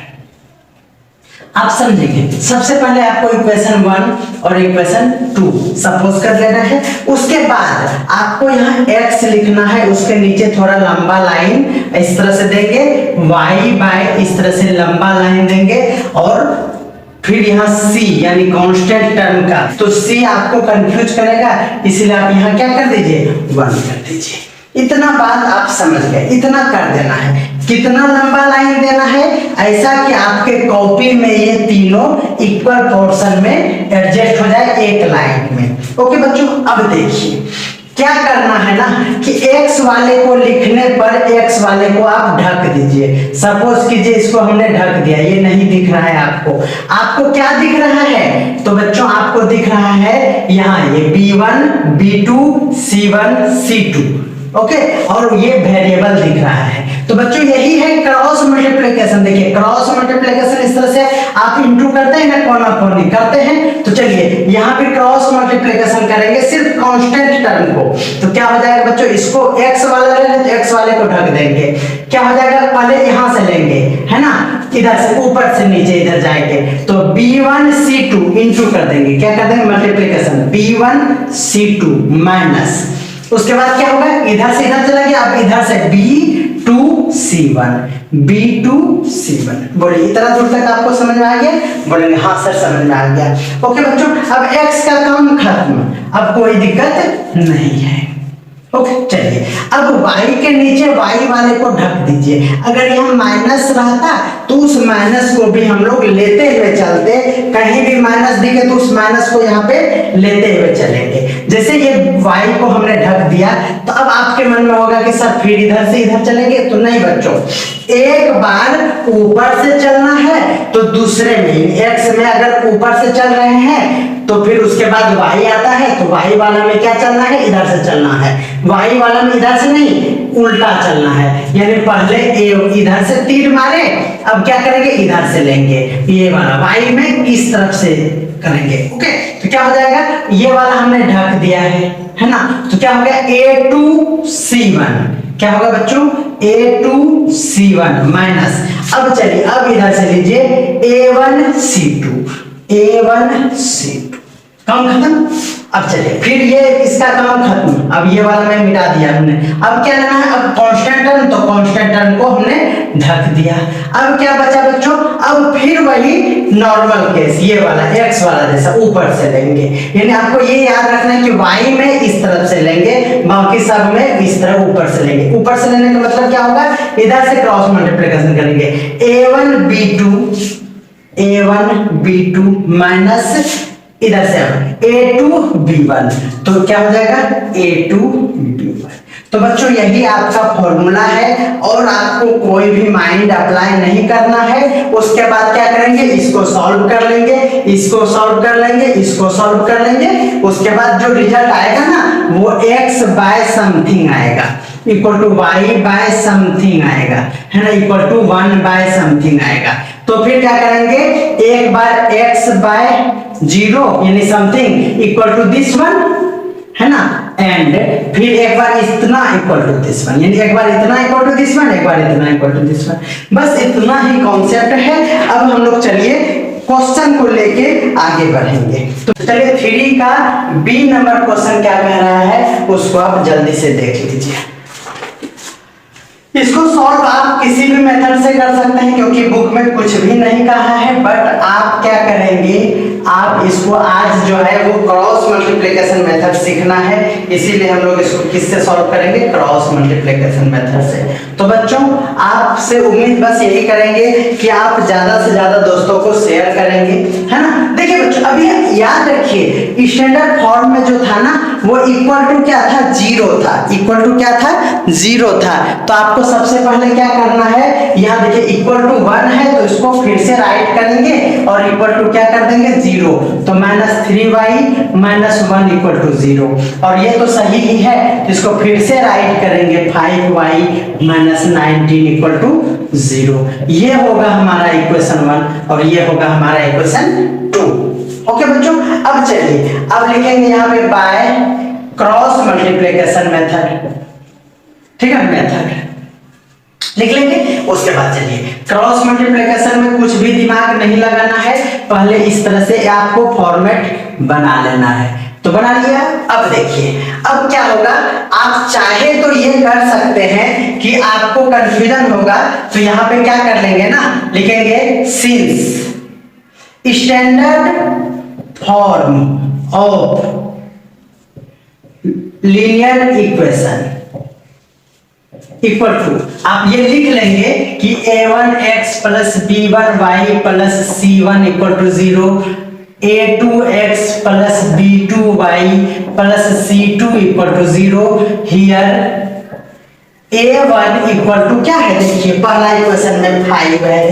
आप समझेंगे। सबसे पहले आपको इक्वेशन 1 और इक्वेशन 2 सपोज कर लेना है। उसके बाद आपको यहाँ x लिखना है, उसके नीचे थोड़ा लंबा लाइन इस तरह से देंगे, y बाय इस तरह से लंबा लाइन देंगे और फिर यहाँ c यानी कांस्टेंट टर्म का, तो c आपको कंफ्यूज करेगा, इसलिए आप यहाँ क्या कर दीजिए, 1 कर दीजिए। इतना बात आप समझ गए, इतना कर देना है। कितना लंबा लाइन देना है, ऐसा कि आपके कॉपी में ये तीनों इक्वल पोर्शन में एडजस्ट हो जाए एक लाइन में। ओके बच्चों, अब देखिए क्या करना है ना कि x वाले को लिखने पर x वाले को आप ढक दीजिए। सपोज कीजिए इसको हमने ढक दिया, ये नहीं दिख रहा है आपको। आपको क्या दिख रहा है, तो बच्चों आपको दिख रहा है यहाँ ये b1 b2 c1 c2, okay, और ये वेरिएबल दिख रहा है। तो बच्चों यही है क्रॉस मल्टीप्लिकेशन। देखिए क्रॉस मल्टीप्लिकेशन इस तरह से आप इंटू करते हैं ना, कोना कोनी करते हैं। तो चलिए यहाँ पे क्रॉस मल्टीप्लिकेशन करेंगे सिर्फ कांस्टेंट टर्म को। तो क्या हो जाएगा बच्चों, इसको x वाला ले लें तो x वाले को ढक देंगे। क्या हो जाएगा, पहले यहाँ से लेंगे है ना, इधर से ऊपर से नीचे इधर जाएंगे, तो b1 c2 इंटू कर देंगे। क्या कर देंगे, मल्टीप्लिकेशन b1 c2 माइनस, उसके बाद क्या होगा, इधर से इधर चला गया, अब इधर से b2 c1 b2 c1। बोलिए इतना दूर तक आपको समझ में आ गया, बोलेंगे हाँ सर समझ में आ गया। ओके बच्चों, अब x का काम खत्म, अब कोई दिक्कत नहीं है। ओके चलिए, अब y के नीचे y वाले को ढक दीजिए। अगर यहाँ माइनस रहता तो उस माइनस को भी हम लोग लेते हुए चलते, कहीं भी माइनस दिखे तो उस माइनस को यहाँ पे लेते हुए चलेंगे। जैसे ये y को हमने ढक दिया, तो अब आपके मन में होगा कि सर फिर इधर से इधर चलेंगे, तो नहीं बच्चों, एक बार ऊपर से चलना है तो दूसरे में x में अगर ऊपर से चल रहे हैं तो फिर उसके बाद y आता है, तो y वाला में क्या चलना है, इधर से चलना है। y वाला में इधर से नहीं, उल्टा चलना है, यानी पहले इधर से तीर मारे, अब क्या करेंगे, इधर से लेंगे, ये वाला y में इस तरफ से करेंगे। ओके, तो क्या हो जाएगा, ये वाला हमने ढक दिया है ना, तो क्या हो गया a2 c1, क्या होगा बच्चों, a2 c1 माइनस, अब चलिए अब इधर से लीजिए a1 c2 काम खत्म। अब चलिए फिर ये इसका काम खत्म, अब ये वाला मैं मिटा दिया हमने। अब क्या लेना है, अब कांस्टेंट टर्म, तो कांस्टेंट टर्म को हमने ढक दिया। अब क्या बचा बच्चों, अब फिर वही नॉर्मल केस, ये वाला x वाला जैसा ऊपर से लेंगे, यानी आपको ये याद रखना है कि y में इस तरफ से लेंगे, बाकी सब में इस तरह ऊपर से लेंगे। ऊपर से लेने का मतलब क्या होगा, इधर से क्रॉस मल्टीप्लिकेशन करेंगे, a1 b2 माइनस इधर से a2 b1, तो क्या हो जाएगा a2 b1। तो बच्चों यही आपका फॉर्मूला है और आपको कोई भी माइंड अप्लाई नहीं करना है। उसके बाद क्या करेंगे, इसको सॉल्व कर लेंगे, इसको सॉल्व कर लेंगे, इसको सॉल्व कर लेंगे। उसके बाद जो रिजल्ट आएगा ना वो x बाय समथिंग आएगा, equal to y by something आएगा, है ना, इक्वल टू 1 बाय समथिंग आएगा। तो फिर क्या करेंगे, एक बार x बाय 0 यानी something equal to this one, है ना, एंड फिर एक बार इतना इक्वल टू दिस वन, यानी एक बार इतना इक्वल टू दिस वन, एक बार इतना इक्वल टू दिस वन, बस इतना ही कॉन्सेप्ट है। अब हम लोग चलिए क्वेश्चन को लेके आगे बढ़ेंगे। तो चलिए 3 का बी नंबर क्वेश्चन क्या कह रहा है उसको आप जल्दी से देख लीजिए। इसको सॉल्व आप किसी भी मेथड से कर सकते हैं क्योंकि बुक में कुछ भी नहीं कहा है, बट आप क्या करेंगे, आप इसको आज जो है वो क्रॉस मल्टीप्लिकेशन मेथड सीखना है, इसीलिए हम लोग इसको किससे सॉल्व करेंगे, क्रॉस मल्टीप्लिकेशन मेथड से। तो बच्चों आपसे उम्मीद बस यही करेंगे कि आप ज्यादा से ज्यादा दोस्तों को शेयर करेंगे, है ना। देखिए बच्चों अभी याद रखिए स्टैंडर्ड फॉर्म में जो था ना वो इक्वल टू क्या था, 0 था, इक्वल टू क्या था, 0 था। तो आपको सबसे पहले क्या करना है, यहाँ देखिए इक्वल टू 1 है तो इसको फिर से राइट करेंगे और इक्वल टू क्या कर देंगे, 0, तो -3y - 1 इक्वल टू 0, और ये तो सही ही है, इसको फिर से राइट करेंगे 5y - 19 इक्वल टू 0। ये होगा हमारा इक्वेशन 1 और ये होगा हमारा इक्वेशन 2। ओके बच्चों, अब चलिए अब लिखेंगे यहाँ पे बाय क्रॉस मल्टीप्लिकेशन मेथड, ठीक है, मेथड लिख लेंगे। उसके बाद चलिए क्रॉस मल्टीप्लिकेशन में कुछ भी दिमाग नहीं लगाना है, पहले इस तरह से आपको फॉर्मेट बना लेना है, तो बना लिया। अब देखिए अब क्या होगा, आप चाहे तो ये कर सकते हैं कि आपको कंफ्यूजन होगा तो यहाँ पे क्या कर लेंगे ना, लिखेंगे since standard form of linear equation equal to, आप ये लिख लेंगे कि a1x plus b1y plus c1 equal to 0, a2x plus b2y plus c2 equal to 0। Here a1 equal to क्या है, देखिए पहला इक्वेशन में 5 है,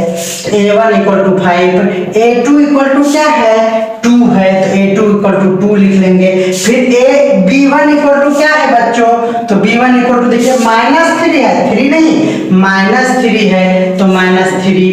a1 equal to 5, a2 equal to क्या है, 2 है, तो a2 इक्वल टू 2 लिख लेंगे। फिर b1 इक्वल टू क्या है बच्चों, तो b1 इक्वल टू देखिए -3 है, 3 नहीं -3 है तो -3,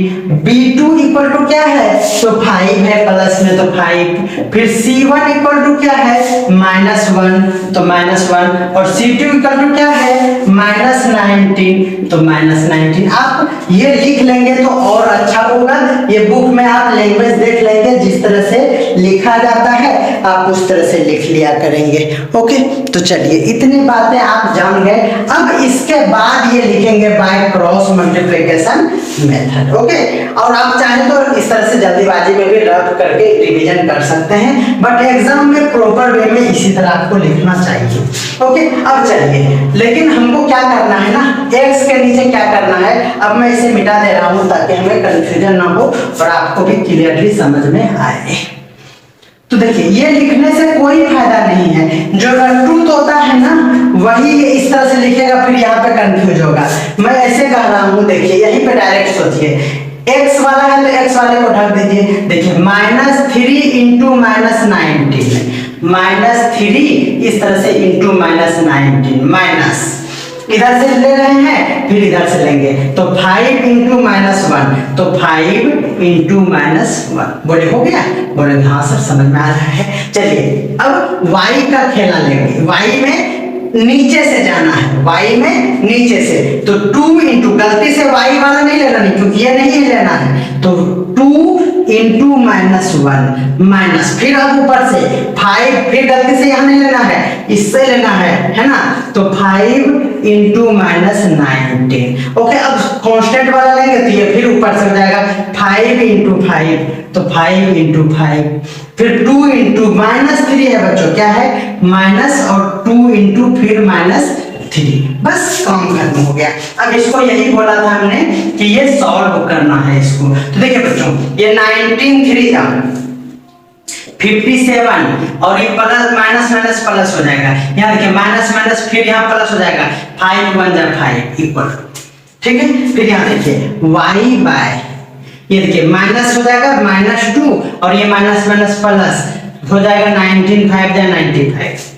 b2 इक्वल टू क्या है, तो 5 है प्लस में तो 5, फिर c1 इक्वल टू क्या है, -1 तो -1, और c2 इक्वल टू क्या है, -19 तो -19। आप ये लिख लेंगे तो और अच्छा होगा, ये बुक में आप लैंग्वेज देख लेंगे, जिस तरह से लिखा जाता है आप उस तरह से लिख लिया करेंगे। ओके, तो चलिए इतनी बातें आप जान गए। अब इसके बाद ये लिखेंगे by cross multiplication method. Okay, और आप चाहें तो इस तरह से जल्दीबाजी में भी रफ करके रिवीजन कर सकते हैं, बट एग्जाम में प्रॉपर वे में इसी तरह आपको लिखना चाहिए। ओके, अब चलिए लेकिन हमको क्या करना है ना, x के नीचे क्या करना है, अब मैं इसे मिटा दे रहा हूं ताकि हमें कंफ्यूजन ना हो और आपको भी क्लियरली समझ में आए। तो देखिए ये लिखने से कोई फायदा नहीं है, जो ट्रूथ होता है ना वही इस तरह से लिखेगा, फिर यहाँ पे कंफ्यूज होगा। मैं ऐसे कह रहा हूँ, देखिए यहीं पे डायरेक्ट सोचिए, x वाला है तो x वाले को ढक दीजिए। देखिए -3 इंटू -19, -3 इस तरह से इंटू -19, माइनस इधर से ले रहे हैं फिर इधर से लेंगे तो 5 इंटू -1, तो 5 इंटू -1, बोले हो गया, बोले हाँ सर समझ में आ रहा है। चलिए अब y का खेला लेंगे, y में नीचे से जाना है, y में नीचे से, तो 2 इंटू, गलती से y वाला नहीं लेना, नहीं क्योंकि ये नहीं लेना है, तो 2 इंटू -1 माइनस, फिर अब ऊपर से 5, फिर गलती से यहाँ नहीं लेना है, इससे लेना है ना, तो 5 इंटू -19। ओके, अब कांस्टेंट वाला लेंगे तो ये फिर ऊपर से हो जाएगा 5 इंटू 5, तो 5 इंटू 5, फिर 2 इंटू -3 है बच्चों, क्या है माइनस, और 2 इंटू फिर -3, बस काम खत्म हो गया। अब इसको यही बोला था हमने कि ये सॉल्व करना है इसको। तो देखिए बच्चों ये 19 3 57 और ये प्लस माइनस माइनस प्लस हो जाएगा, यहाँ देखिए माइनस माइनस फिर यहाँ प्लस हो जाएगा, 5 1 जा 5 इक्वल, ठीक है। फिर यहाँ देखिए y बाय, ये देखिए माइनस हो जाएगा -2 और ये माइनस माइनस प्लस हो जाएगा 19 5 जा 95,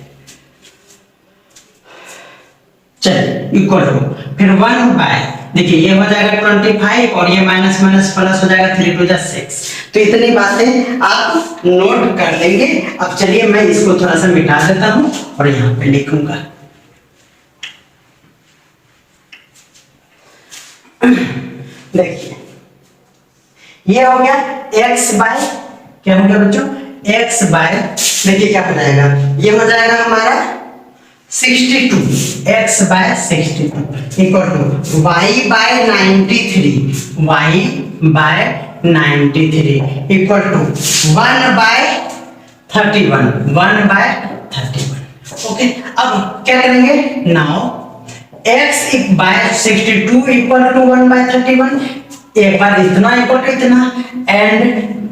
चलिए इक्वल टू, फिर 1 बाय देखिए ये हो जाएगा 25 और ये माइनस माइनस प्लस हो जाएगा 3 2 6। तो इतनी बातें आप नोट कर लेंगे। अब चलिए मैं इसको थोड़ा सा मिटा देता हूं और यहाँ पे लिखूंगा। देखिए ये हो गया x बाय, क्या हो गया बच्चों, x बाय, देखिए क्या हो जाएगा, ये हो जाएगा हमारा 62, x by 62 equal to y by 93, y by 93 equal to 1 by 31, 1 by 31। Okay, अब क्या करेंगे, now x by 62 equal to 1 by 31, एक बार इतना इक्वल टू इतना, and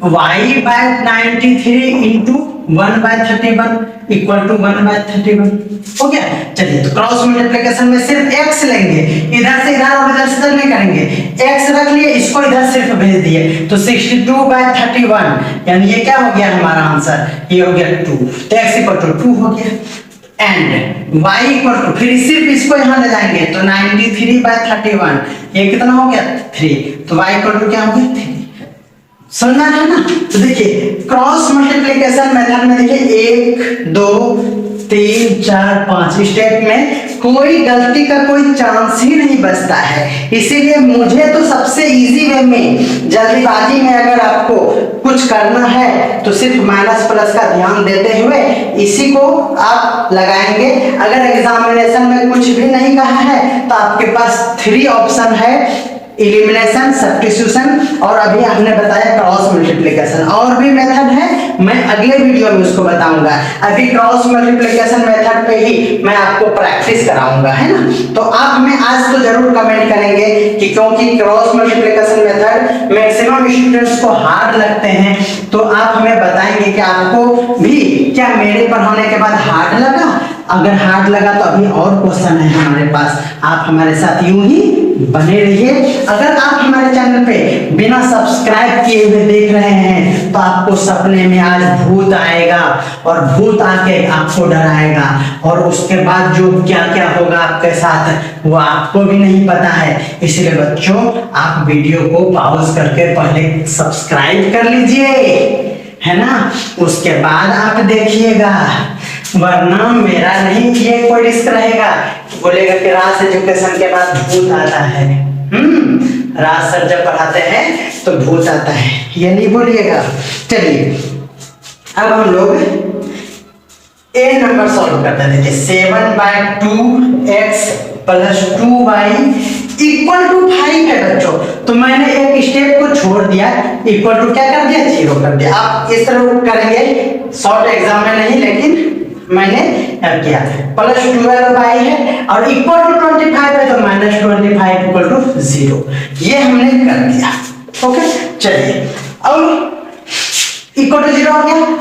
y by 93 into 1 by 31 equal to 1 by 31 हो गया। चलिए तो क्रॉस मल्टीप्लिकेशन में सिर्फ x लेंगे, इधर से इधर और इधर से इधर नहीं करेंगे, x रख लिए, इसको इधर सिर्फ भेज दिए, तो 62 बाय 31 यानी ये क्या हो गया हमारा आंसर, ये हो गया 2, तो x इक्वल टू 2 हो गया। एंड y इक्वल टू, फिर सिर्फ इसको यहाँ ले जाएंगे तो 93 बाय 31 ये कितना हो गया 3, तो y इक्वल टू क्या हो गया 3। समझना है ना। तो देखिए क्रॉस मल्टीप्लिकेशन मेथड में देखिए 1 2 3 4 5 स्टेप में कोई गलती का कोई चांस ही नहीं बचता है, इसीलिए मुझे तो सबसे इजी वे में, जल्दीबाजी में अगर आपको कुछ करना है तो सिर्फ माइनस प्लस का ध्यान देते हुए इसी को आप लगाएंगे। अगर एग्जामिनेशन में कुछ भी नहीं कहा है तो आपके पास 3 ऑप्शन है, एलिमिनेशन, सब्स्टिट्यूशन और अभी हमने बताया क्रॉस मल्टीप्लिकेशन। और भी मेथड है, मैं अगले वीडियो में उसको बताऊंगा। अभी क्रॉस मल्टीप्लिकेशन मेथड पे ही मैं आपको प्रैक्टिस कराऊंगा, है ना। तो आप हमें आज तो जरूर कमेंट करेंगे कि क्योंकि cross multiplication method maximum students को हार्ड लगते हैं, तो आप हमें बताएंगे कि आपको भी क्या मेरे पढ़ाने के बाद हार्ड लगा। अगर हार्ड लगा तो अभी और क्वेश्चन है हमारे पास, आप हमारे साथ यूं ही बने रहिए। अगर आप हमारे चैनल पे बिना सब्सक्राइब किए हुए देख रहे हैं तो आपको सपने में आज भूत आएगा और भूत आके आपको डराएगा और उसके बाद जो क्या क्या होगा आपके साथ वो आपको भी नहीं पता है। इसलिए बच्चों आप वीडियो को पॉज करके पहले सब्सक्राइब कर लीजिए, है ना, उसके बाद आप देखिएगा, वरना मेरा नहीं ये कोई रिस्क रहेगा, बोलेगा कि राज एजुकेशन के बाद भूत आता है। राज सर जब पढ़ाते हैं तो भूत आता है, ये नहीं बोलिएगा। चलिए अब हम लोग ए नंबर सॉल्व करते हैं। देखिए 7 bye 2x plus 2y equal to 5 है बच्चों, तो मैंने एक स्टेप को छोड़ दिया, इक्वल टू क्या कर दिया, 0 कर दिया। आप इस तरह करेंगे, शॉर्ट एग्जाम में नहीं, लेकिन मैंने किया प्लस 12y है और इक्वल टू 25 है, तो माइनस 25 इक्वल टू 0, ये हमने कर दिया। ओके, चलिए अब इक्वल टू 0 हो गया।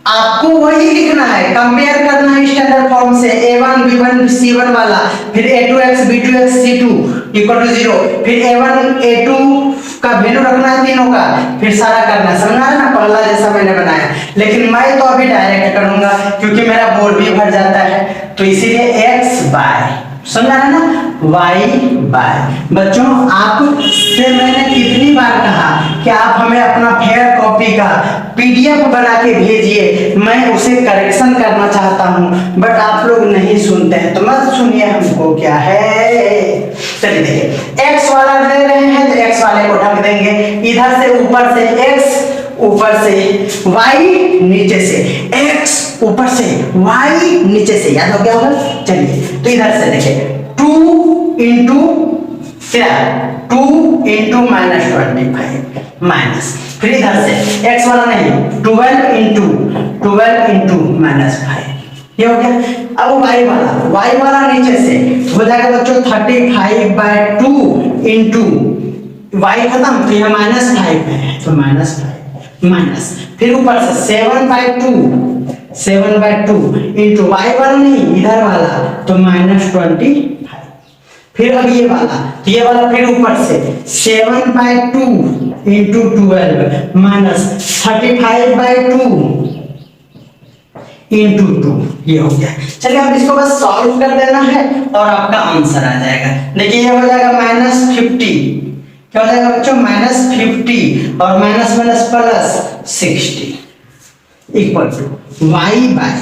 आपको वही लिखना है, कंपेयर करना है स्टैंडर्ड फॉर्म से, a1 b1 c1 वाला, फिर a2x b2x c2 equal to 0, फिर a1 a2 का वैल्यू रखना है तीनों का, फिर सारा करना है। समझा है ना, पहला जैसा मैंने बनाया। लेकिन मैं तो अभी डायरेक्ट करूंगा क्योंकि मेरा बोर्ड भी भर जाता है, तो इसीलिए x बाय, समझा है ना, y बाय। बच्चों आपसे मैंने कितनी बार कहा कि आप हमें अपना फेयर कॉपी का PDF बना के भेजिए, मैं उसे करेक्शन करना चाहता हूं, बट आप लोग नहीं सुनते हैं, तो मत सुनिए, हमको क्या है। चलिए देखिए x वाला दे रहे हैं तो x वाले को ढक देंगे, इधर से ऊपर से x, ऊपर से y, नीचे से x, ऊपर से y, नीचे से, याद हो गया होगा। चलिए तो इधर से देखिए 2 इंटू क्या, 2 इंटू माइनस 25 माइनस, फिर इधर से x वाला नहीं, 12 इंटू माइनस 5, ये हो गया। अब y वाला नीचे से हो जाएगा बच्चों 35 बाय 2 इंटू y खत्म, तो यह माइनस 5 है, तो माइनस 5 माइनस, फिर ऊपर से 7 बाय 2 इंटू y वाला नहीं, इधर वाला, तो माइनस 25, फिर अब ये वाला, तो ये वाला फिर ऊपर से 7 by 2 into 12 minus 35 by 2 into 2, ये हो गया। चलिए अब इसको बस सॉल्व कर देना है और आपका आंसर आ जाएगा। देखिए ये हो जाएगा -50, क्या हो जाएगा बच्चों -50 और minus minus plus 60 equal to y by,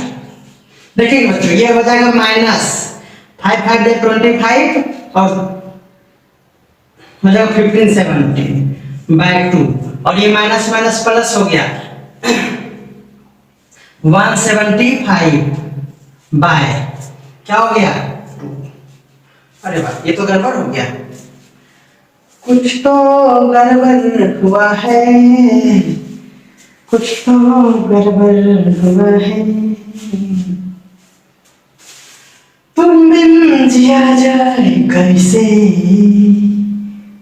देखिए बच्चों ये हो जाएगा -5 5 25 और हो जाएगा 15 17 बाय 2 और ये माइनस माइनस प्लस हो गया 175 बाय क्या हो गया 2। अरे वाह ये तो गड़बड़ हो गया, कुछ तो गड़बड़ हुआ है, कुछ तो गड़बड़ हुआ है। तुम बिन जिया जाए कैसे,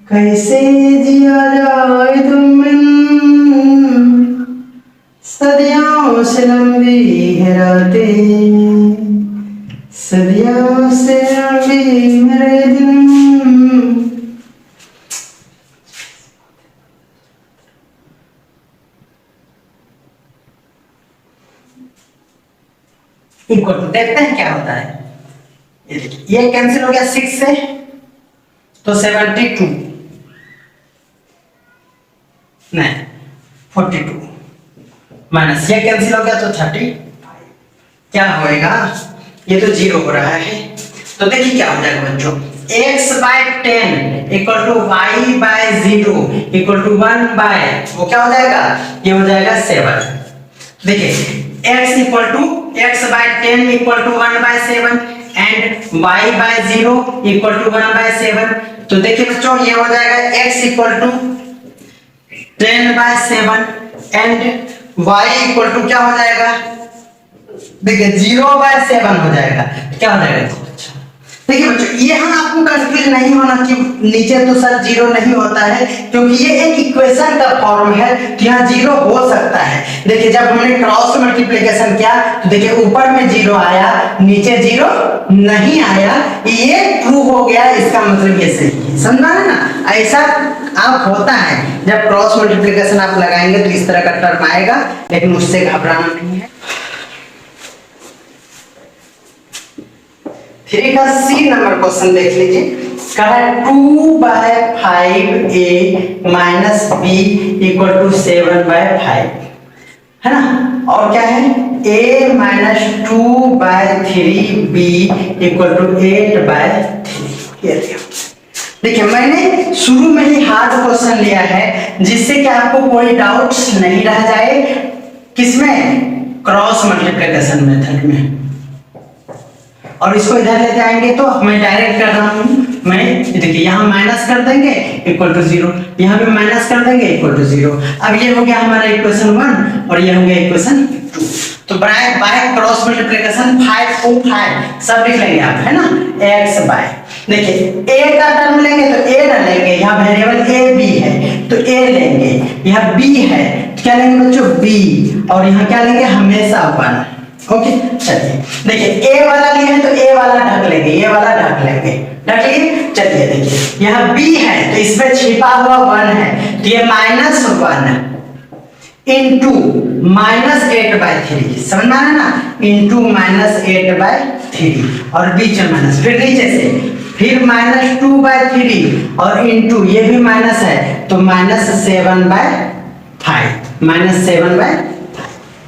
कैसे जिया जाए तुम बिन, सदियों से लंबी है रातें, सदियों से लंबी मेरे दिन। इक्वल टू देखते हैं क्या होता है। ये देखिए ये कैंसिल हो गया 6 से तो 72 नहीं 42 माइनस ये कैंसिल हो गया तो 35, क्या होएगा ये तो 0 हो रहा है। तो देखिए क्या हो जाएगा बच्चों, x by 10 equal to y by 0 equal to 1 by वो क्या हो जाएगा, ये हो जाएगा 7। देखिए x equal to x by 10 equal to 1 by 7 and y by 0 equal to 1 by 7। तो देखिए बच्चों ये हो जाएगा x equal to 10 by 7 and y equal to क्या हो जाएगा, देखिए 0 बाय 7 हो जाएगा, क्या हो जाएगा। देखिए बच्चों ये हम आपको कंफ्यूज नहीं होना कि नीचे तो सर 0 नहीं होता है, क्योंकि ये एक इक्वेशन का फॉर्म है तो यहाँ 0 हो सकता है। देखिए जब हमने क्रॉस मल्टीप्लिकेशन किया तो देखिए ऊपर में 0 आया नीचे 0 नहीं आया, ये ट्रू हो गया, इसका मतलब ये सही है, समझा है ना। ऐसा आप होता है जब क्रॉस मल्टीप्लिकेशन आप लगाएंगे तो इस तरह का टर्म आएगा, लेकिन उससे घबराना नहीं है। 3 का सी नंबर क्वेश्चन देख लीजिए, कहा है 2 by 5a minus b equal to 7 by 5 है ना, और क्या है a minus 2 by 3b equal to 8 by 3। ये देखिए मैंने शुरू में ही हार्ड क्वेश्चन लिया है जिससे कि आपको कोई डाउट्स नहीं रह जाए, किसमें क्रॉस मल्टीप्लिकेशन मेथड में। और इसको इधर लेते आएंगे तो मैं डायरेक्ट कर रहा हूं, मैं देखिए यहाँ माइनस कर देंगे इक्वल टू 0, यहाँ भी माइनस कर देंगे इक्वल टू 0। अब ये हो गया हमारा इक्वेशन 1 और ये हो गया इक्वेशन 2। तो बाय क्रॉस मल्टीप्लिकेशन 5 को 5 सब लिख लेंगे आप, है ना, x बाय, देखिए a का टर्म लेंगे तो a डालेंगे, यहाँ वेरिएबल a b है तो a लेंगे, यहाँ b है तो क्या लेंगे बच्चों b, और यहाँ क्या लेंगे हमेशा 1। ओके चलिए देखिए a वाला लिए है तो a वाला ढक लेंगे, ये वाला ढक लेंगे, ढक लिए। चलिए देखिए यहाँ b है तो इसमें छिपा हुआ 1 है तो ये -1 इंटू -8/3, समझ में आया ना, इंटू -8/3 और बीच में माइनस, फिर नीचे से फिर -2/3 और इंटू ये भी माइनस है तो -7/5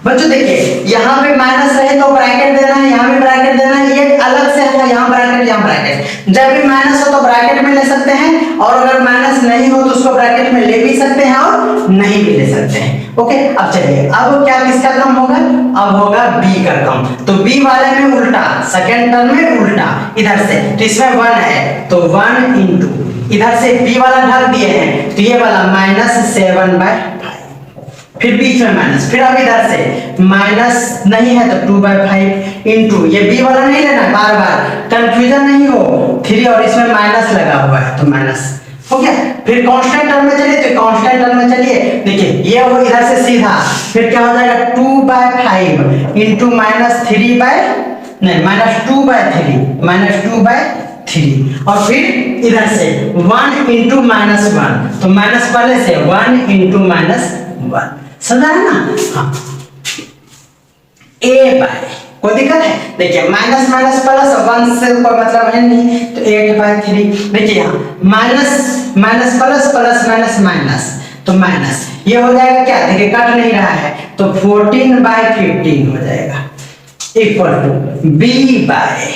बच्चों देखिए यहाँ पे माइनस रहे तो ब्रैकेट देना है, यहाँ भी ब्रैकेट देना है, ये अलग से है, यहाँ ब्रैकेट यहाँ ब्रैकेट, जब भी माइनस हो तो ब्रैकेट में ले सकते हैं और अगर माइनस नहीं हो तो उसको ब्रैकेट में ले भी सकते हैं और नहीं भी ले सकते हैं। ओके अब चलिए अब क्या किसका कम होगा, अब होगा बी का कम, तो बी वाले में उल्टा, सेकेंड टर्म में उल्टा इधर से, तो इसमें 1 है तो 1 इंटू इधर से बी वाला ढक दिए हैं तो ये वाला -7/5, फिर बीच में माइनस, फिर अब इधर से माइनस नहीं है तो 2/5 इंटू ये बी वाला नहीं लेना, बार बार कंफ्यूजन नहीं हो, 3 और इसमें माइनस लगा हुआ है तो माइनस हो गया। फिर कांस्टेंट टर्म में चलिए, तो कांस्टेंट टर्म में चलिए देखिए ये वो इधर से सीधा फिर क्या हो जाएगा 2/5 इंटू -2/3 और फिर इधर से 1 इंटू -1 तो माइनस पहले से 1 इंटू -1, समझा है ना। हाँ ए बाय, कोई दिक्कत है? देखिए माइनस माइनस प्लस, 1 से कोई मतलब है नहीं, तो 8/3। देखिए यहाँ minus minus plus plus minus minus, तो माइनस ये हो जाएगा क्या, देखिए कट नहीं रहा है, तो 14/15 हो जाएगा इक्वल टू बी बाय,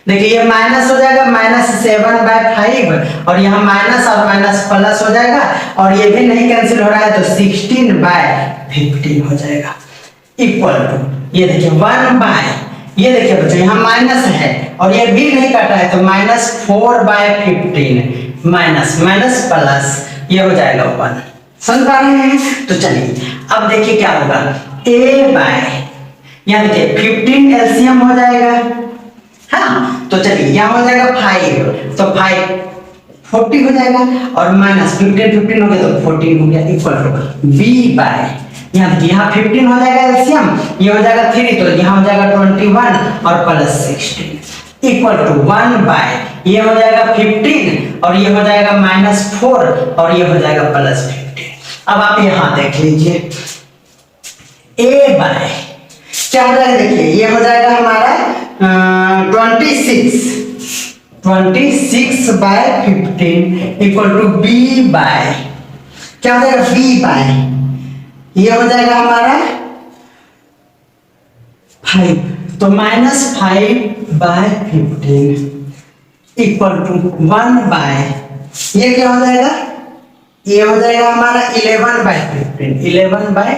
देखिए ये माइनस हो जाएगा -7/5, और यहाँ माइनस और माइनस प्लस हो जाएगा, और ये भी नहीं कैंसिल हो रहा है, तो 16/15 हो जाएगा इक्वल टू, ये देखिए 1 बाय, ये देखिए बच्चों यहाँ माइनस है और ये भी नहीं कटा है, तो -4/15 माइनस माइनस प्लस, ये हो जाएगा 1। समझ पा रहे हैं? तो चलिए अब देखिए क्या होगा, a बाय, यहाँ देखिए 15 एलसीएम हो जाएगा, हाँ, तो चलिए यहाँ हो जाएगा 5, तो 5 40 हो जाएगा, और माइनस 15 हो गया, तो 14 हो गया इक्वल टू b बाय, यहाँ देखिए यहाँ 15 हो जाएगा एलसीएम, ये हो जाएगा 3, तो यहाँ हो जाएगा 21 और प्लस 16 इक्वल टू 1 बाय, ये हो जाएगा 15 और ये हो जाएगा -4 और ये हो जाएगा प्लस 15। अब आप यहाँ देख लीजिए a बाय क्या हो जाएगा, देखिए ये हो जाएगा हमारा 26/15 इक्वल टू b बाय, क्या हो जाएगा b बाय, ये हो जाएगा हमारा 5, तो -5/15 इक्वल टू 1 बाय, ये क्या हो जाएगा, ये हो जाएगा हमारा 11/15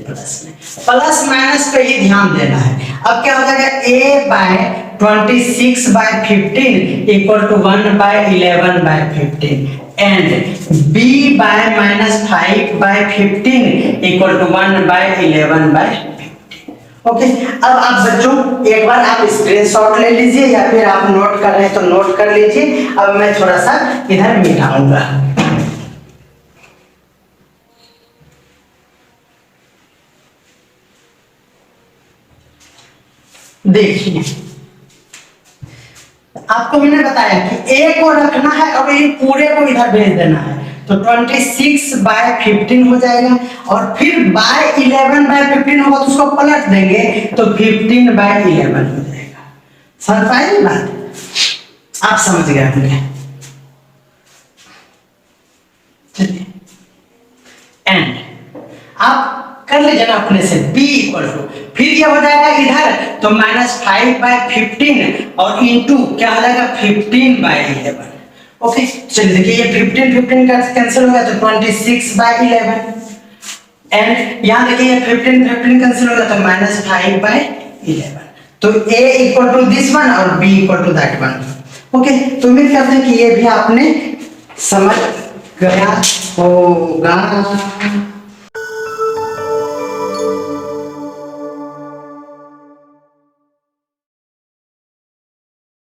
प्लस में, प्लस माइनस पे ही ध्यान देना है। अब क्या हो जाएगा, a by 26/15 equal to 1/11/15 and b by -5/15 equal to 1/11/15। Okay, अब आप बच्चों एक बार आप स्क्रीनशॉट ले लीजिए या फिर आप नोट कर रहे हैं तो नोट कर लीजिए। अब मैं थोड़ा सा इधर मिटाऊंगा। देखिए आपको मैंने बताया कि a को रखना है और ये पूरे को इधर भेज देना है, तो 26/15 हो जाएगा, और फिर बाय 11/15 होगा तो उसको पलट देंगे तो 15/11 हो जाएगा। समझ पाए बात? आप समझ गए होंगे। चलिए एंड आप कर लीजिए ना अपने से, b इक्वल टू, फिर ये हो जाएगा इधर तो -5/15 और इनटू क्या हो जाएगा 15/11। ओके, चलिए देखिए ये 15 का कैंसिल हो गया तो 26/11 एंड यहाँ देखिए ये 15 कैंसिल हो गया तो -5/11, तो a equal to this one और b equal to that one. Okay, तो उम्मीद करते हैं कि ये भी आपने समझ गया होगा।